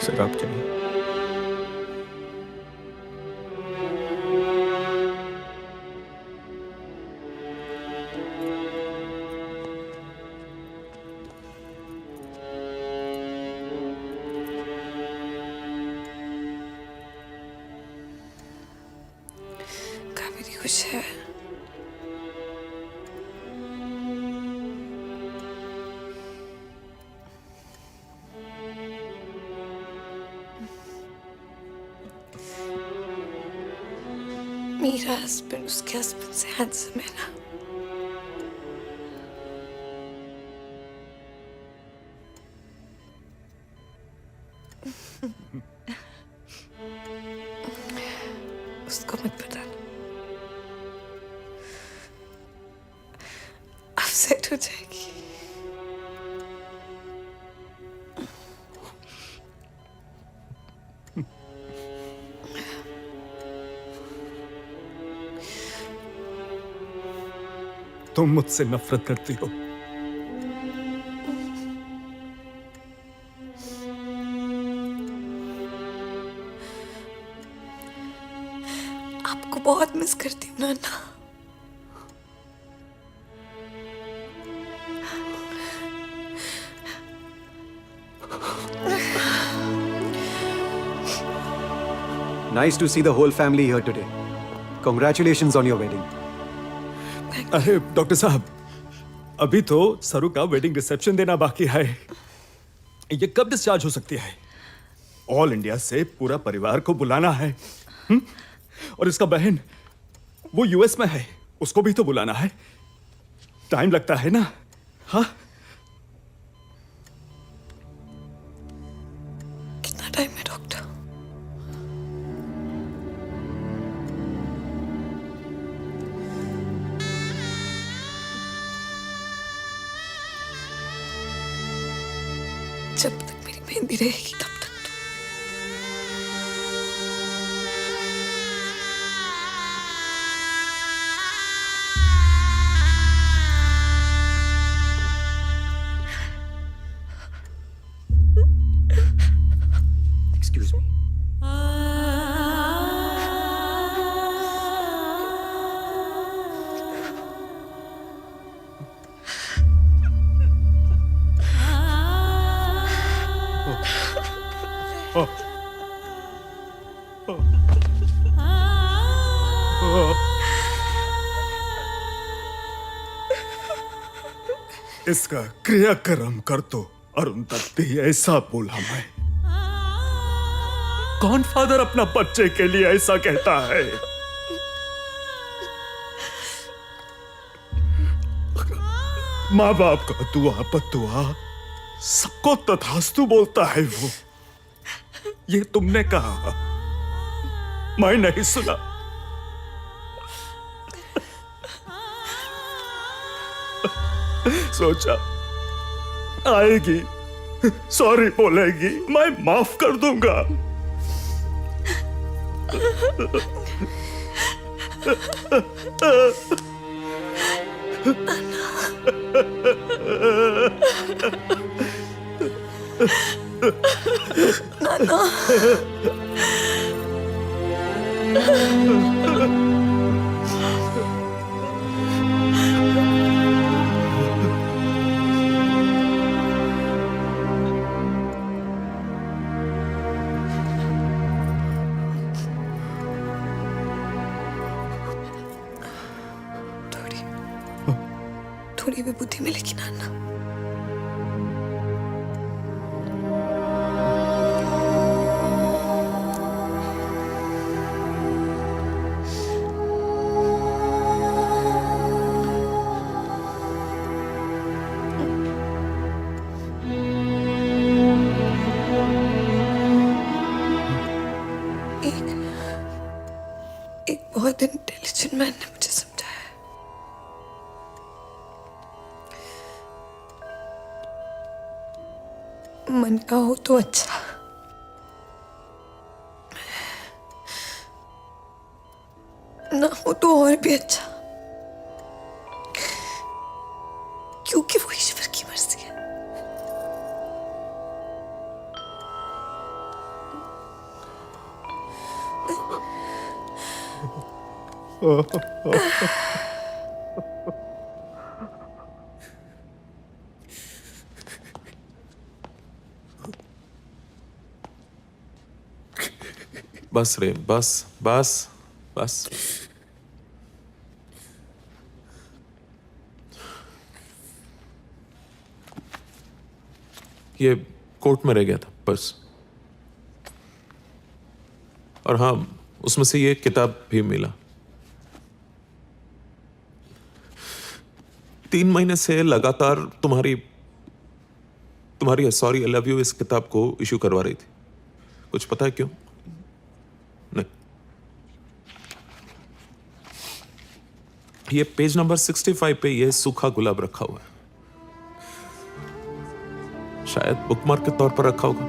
शराब चाहिए। कावेरी खुश है। मेरा हस्बैंड उसके हस्बैंड से हैंडसम है ना। उसको मत बताना, अपसेट हो जाएगी। तुम मुझसे नफरत करती हो। आपको बहुत मिस करती हूँ नाना। Nice to see the whole family here today. Congratulations on your wedding. अरे डॉक्टर साहब, अभी तो सरू का वेडिंग रिसेप्शन देना बाकी है। ये कब डिस्चार्ज हो सकती है? ऑल इंडिया से पूरा परिवार को बुलाना है। और इसका बहन वो यूएस में है, उसको भी तो बुलाना है। टाइम लगता है ना? हाँ, कितना टाइम है डॉक्टर? जब तक मेरी मेहंदी रहेगी तब तक। Excuse me. इसका क्रियाक्रम कर तो अरुंधति ऐसा बोला मैं। कौन फादर अपना बच्चे के लिए ऐसा कहता है? माँ बाप का दुआ पतुआ सबको तथास्तु बोलता है वो। ये तुमने कहा, मैं नहीं सुना। सोचा आएगी, सॉरी बोलेगी, मैं माफ कर दूंगा। नाना। थोड़ी भी बुद्धि मिलेगी नाना। एक बहुत इंटेलिजेंट मैन ने मुझे समझाया। मन का हो तो अच्छा, ना हो तो और भी अच्छा, क्योंकि वो ईश्वर की मर्जी है। बस रे, बस बस बस। ये कोर्ट में रह गया था पर्स, और हाँ, उसमें से ये किताब भी मिला। 3 महीने से लगातार तुम्हारी सॉरी आई लव यू इस किताब को इशू करवा रही थी। कुछ पता है क्यों? नहीं। ये पेज नंबर 65 पे ये सूखा गुलाब रखा हुआ है, शायद बुकमार्क के तौर पर रखा होगा।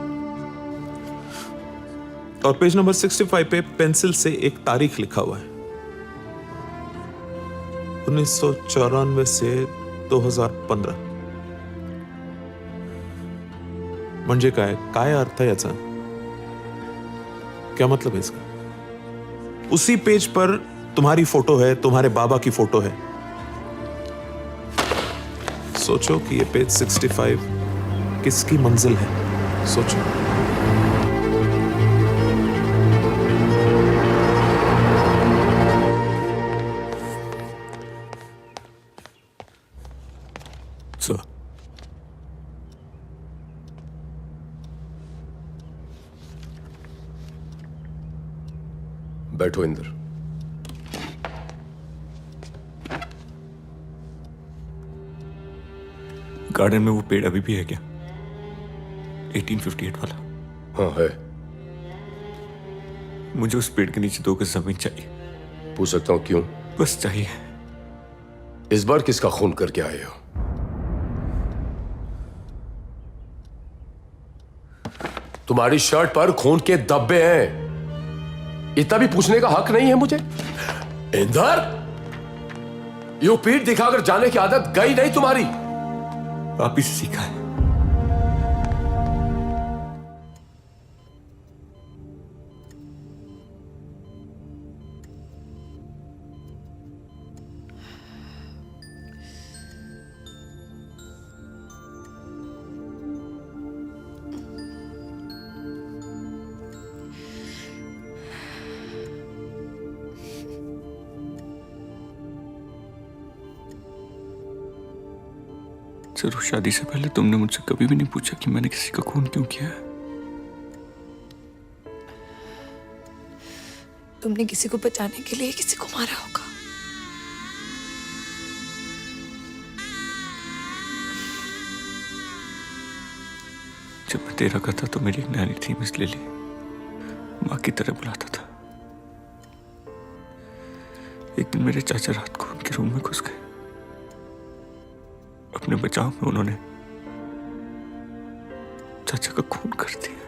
और पेज नंबर 65 पे पेंसिल से एक तारीख लिखा हुआ है, 1994 से 2015। म्हणजे काय अर्थ है याचा? क्या मतलब है इसका? उसी पेज पर तुम्हारी फोटो है, तुम्हारे बाबा की फोटो है। सोचो कि ये पेज 65 किसकी मंजिल है? सोचो। बैठो इंदर। गार्डन में वो पेड़ अभी भी है क्या? 1858 वाला? हाँ है। मुझे उस पेड़ के नीचे 2 गज जमीन चाहिए। पूछ सकता हूँ क्यों? बस चाहिए। इस बार किसका खून करके आए हो? तुम्हारी शर्ट पर खून के धब्बे हैं। इतना भी पूछने का हक नहीं है मुझे? इंदर, यूं पीठ दिखाकर जाने की आदत गई नहीं तुम्हारी? आप ही से सीखा है। जरूर शादी से पहले तुमने मुझसे कभी भी नहीं पूछा कि मैंने किसी का खून क्यों किया है। तुमने किसी को बचाने के लिए किसी को मारा होगा। जब मैं तेरा का था तो मेरी एक नानी थी, मिस लिली, माँ की तरह बुलाता था। एक दिन मेरे चाचा रात को उनके रूम में घुस गए। अपने बचाव में उन्होंने चाचा का खून कर दिया।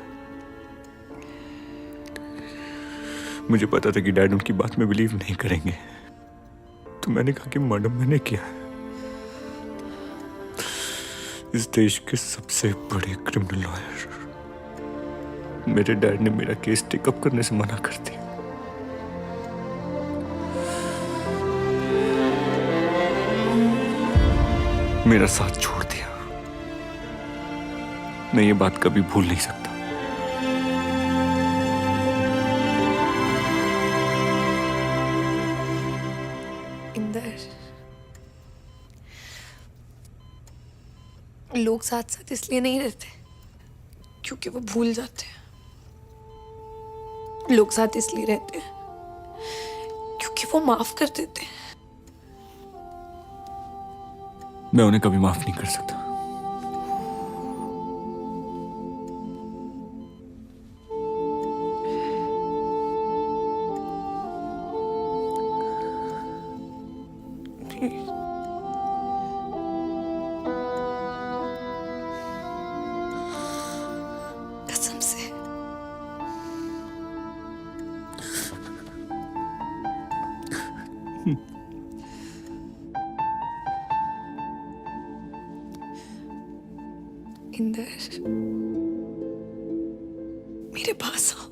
मुझे पता था कि डैड उनकी बात में बिलीव नहीं करेंगे, तो मैंने कहा कि मैडम मैंने किया है। इस देश के सबसे बड़े क्रिमिनल लॉयर मेरे डैड ने मेरा केस टेकअप करने से मना कर दिया। मेरा साथ छोड़ दिया। मैं ये बात कभी भूल नहीं सकता। इंदर, लोग साथ साथ इसलिए नहीं रहते क्योंकि वो भूल जाते हैं। लोग साथ इसलिए रहते हैं क्योंकि वो माफ कर देते हैं। मैं उन्हें कभी माफ नहीं कर सकता। कसम से। इंदर, मेरे पास आओ।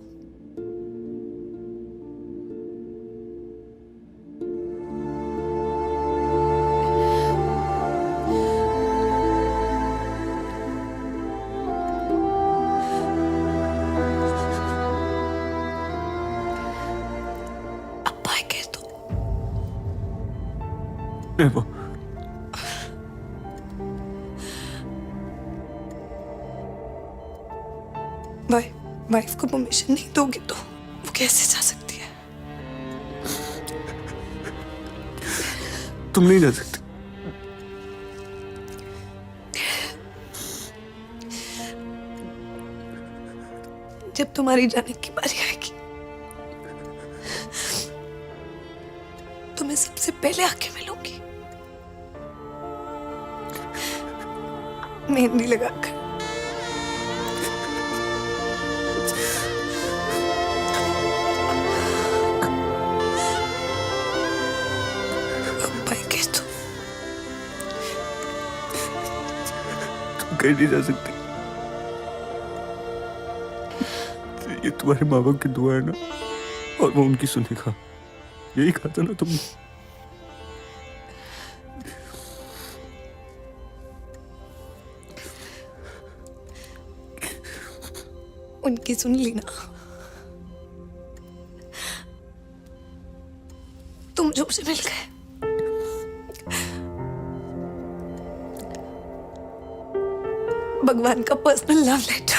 अब्बा कह दो। नहीं, वाइफ को परमिशन नहीं दोगे तो वो कैसे जा सकती है? तुम नहीं जा सकते। जब तुम्हारी जाने की बारी आएगी तो मैं सबसे पहले आके मिलूंगी, मेहंदी लगाकर। कहीं नहीं जा सकती। ये तुम्हारे माँ बाप की दुआ है ना, और वो उनकी सुनेगा। यही कहा था ना तुमने। उनकी सुन ली ना। तुम जो मुझे मिल गए। भगवान का personal love letter.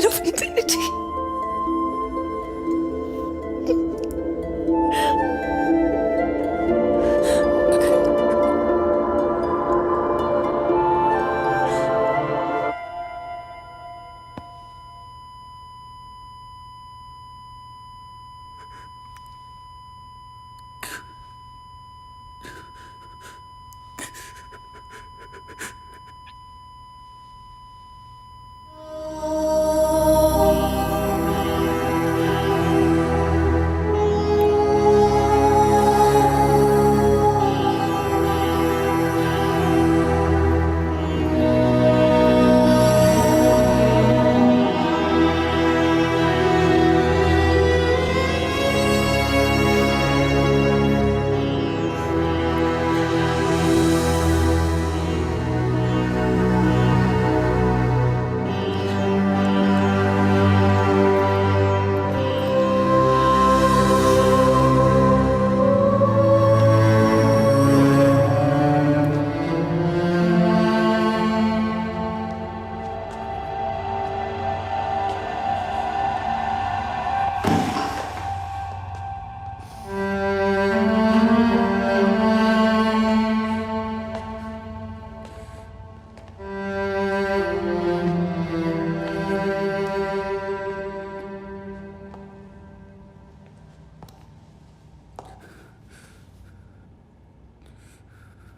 Square of infinity.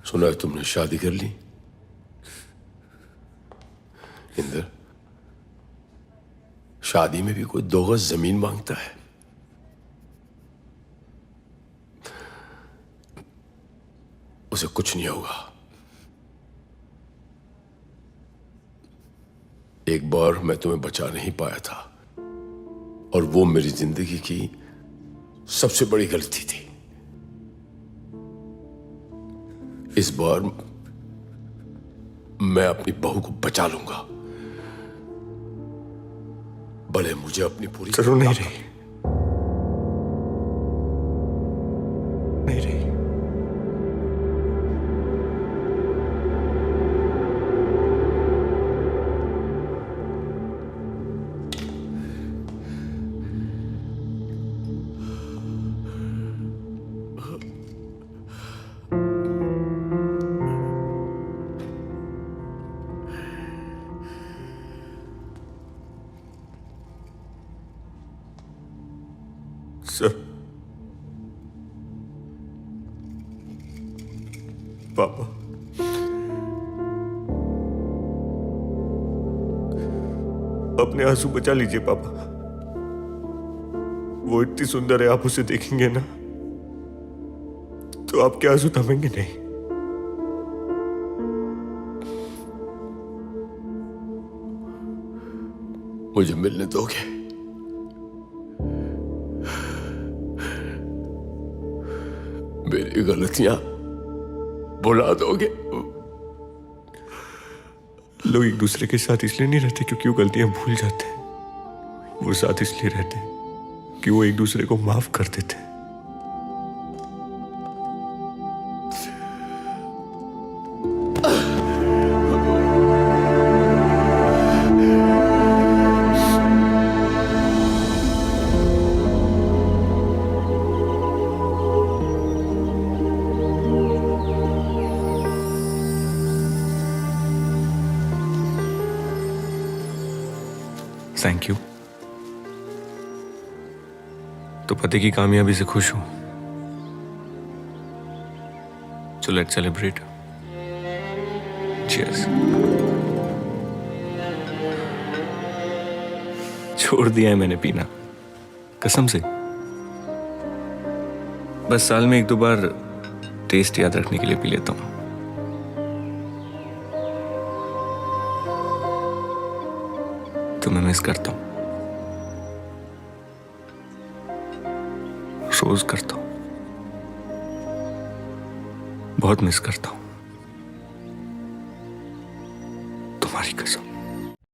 सुना है तुमने शादी कर ली? इंदर, शादी में भी कोई 2 गज जमीन मांगता है। उसे कुछ नहीं होगा। एक बार मैं तुम्हें बचा नहीं पाया था और वो मेरी जिंदगी की सबसे बड़ी गलती थी। इस बार मैं अपनी बहू को बचा लूंगा, भले मुझे अपनी पूरी जरूर नहीं रही, नहीं रही। सर, पापा, अपने आंसू बचा लीजिए पापा। वो इतनी सुंदर है, आप उसे देखेंगे ना तो आपके आंसू थमेंगे नहीं। मुझे मिलने दोगे? मेरी गलतियां भुला दोगे? लोग एक दूसरे के साथ इसलिए नहीं रहते क्योंकि वो गलतियां भूल जाते हैं। वो साथ इसलिए रहते हैं कि वो एक दूसरे को माफ कर देते हैं। Thank you. तो पति की कामयाबी से खुश हूं, सो लेट्स सेलिब्रेट। चीयर्स। छोड़ दिया है मैंने पीना, कसम से। बस साल में 1-2 बार टेस्ट याद रखने के लिए पी लेता हूं। तुम्हें मिस करता हूं, रोज करता हूं, बहुत मिस करता हूं, तुम्हारी कसम।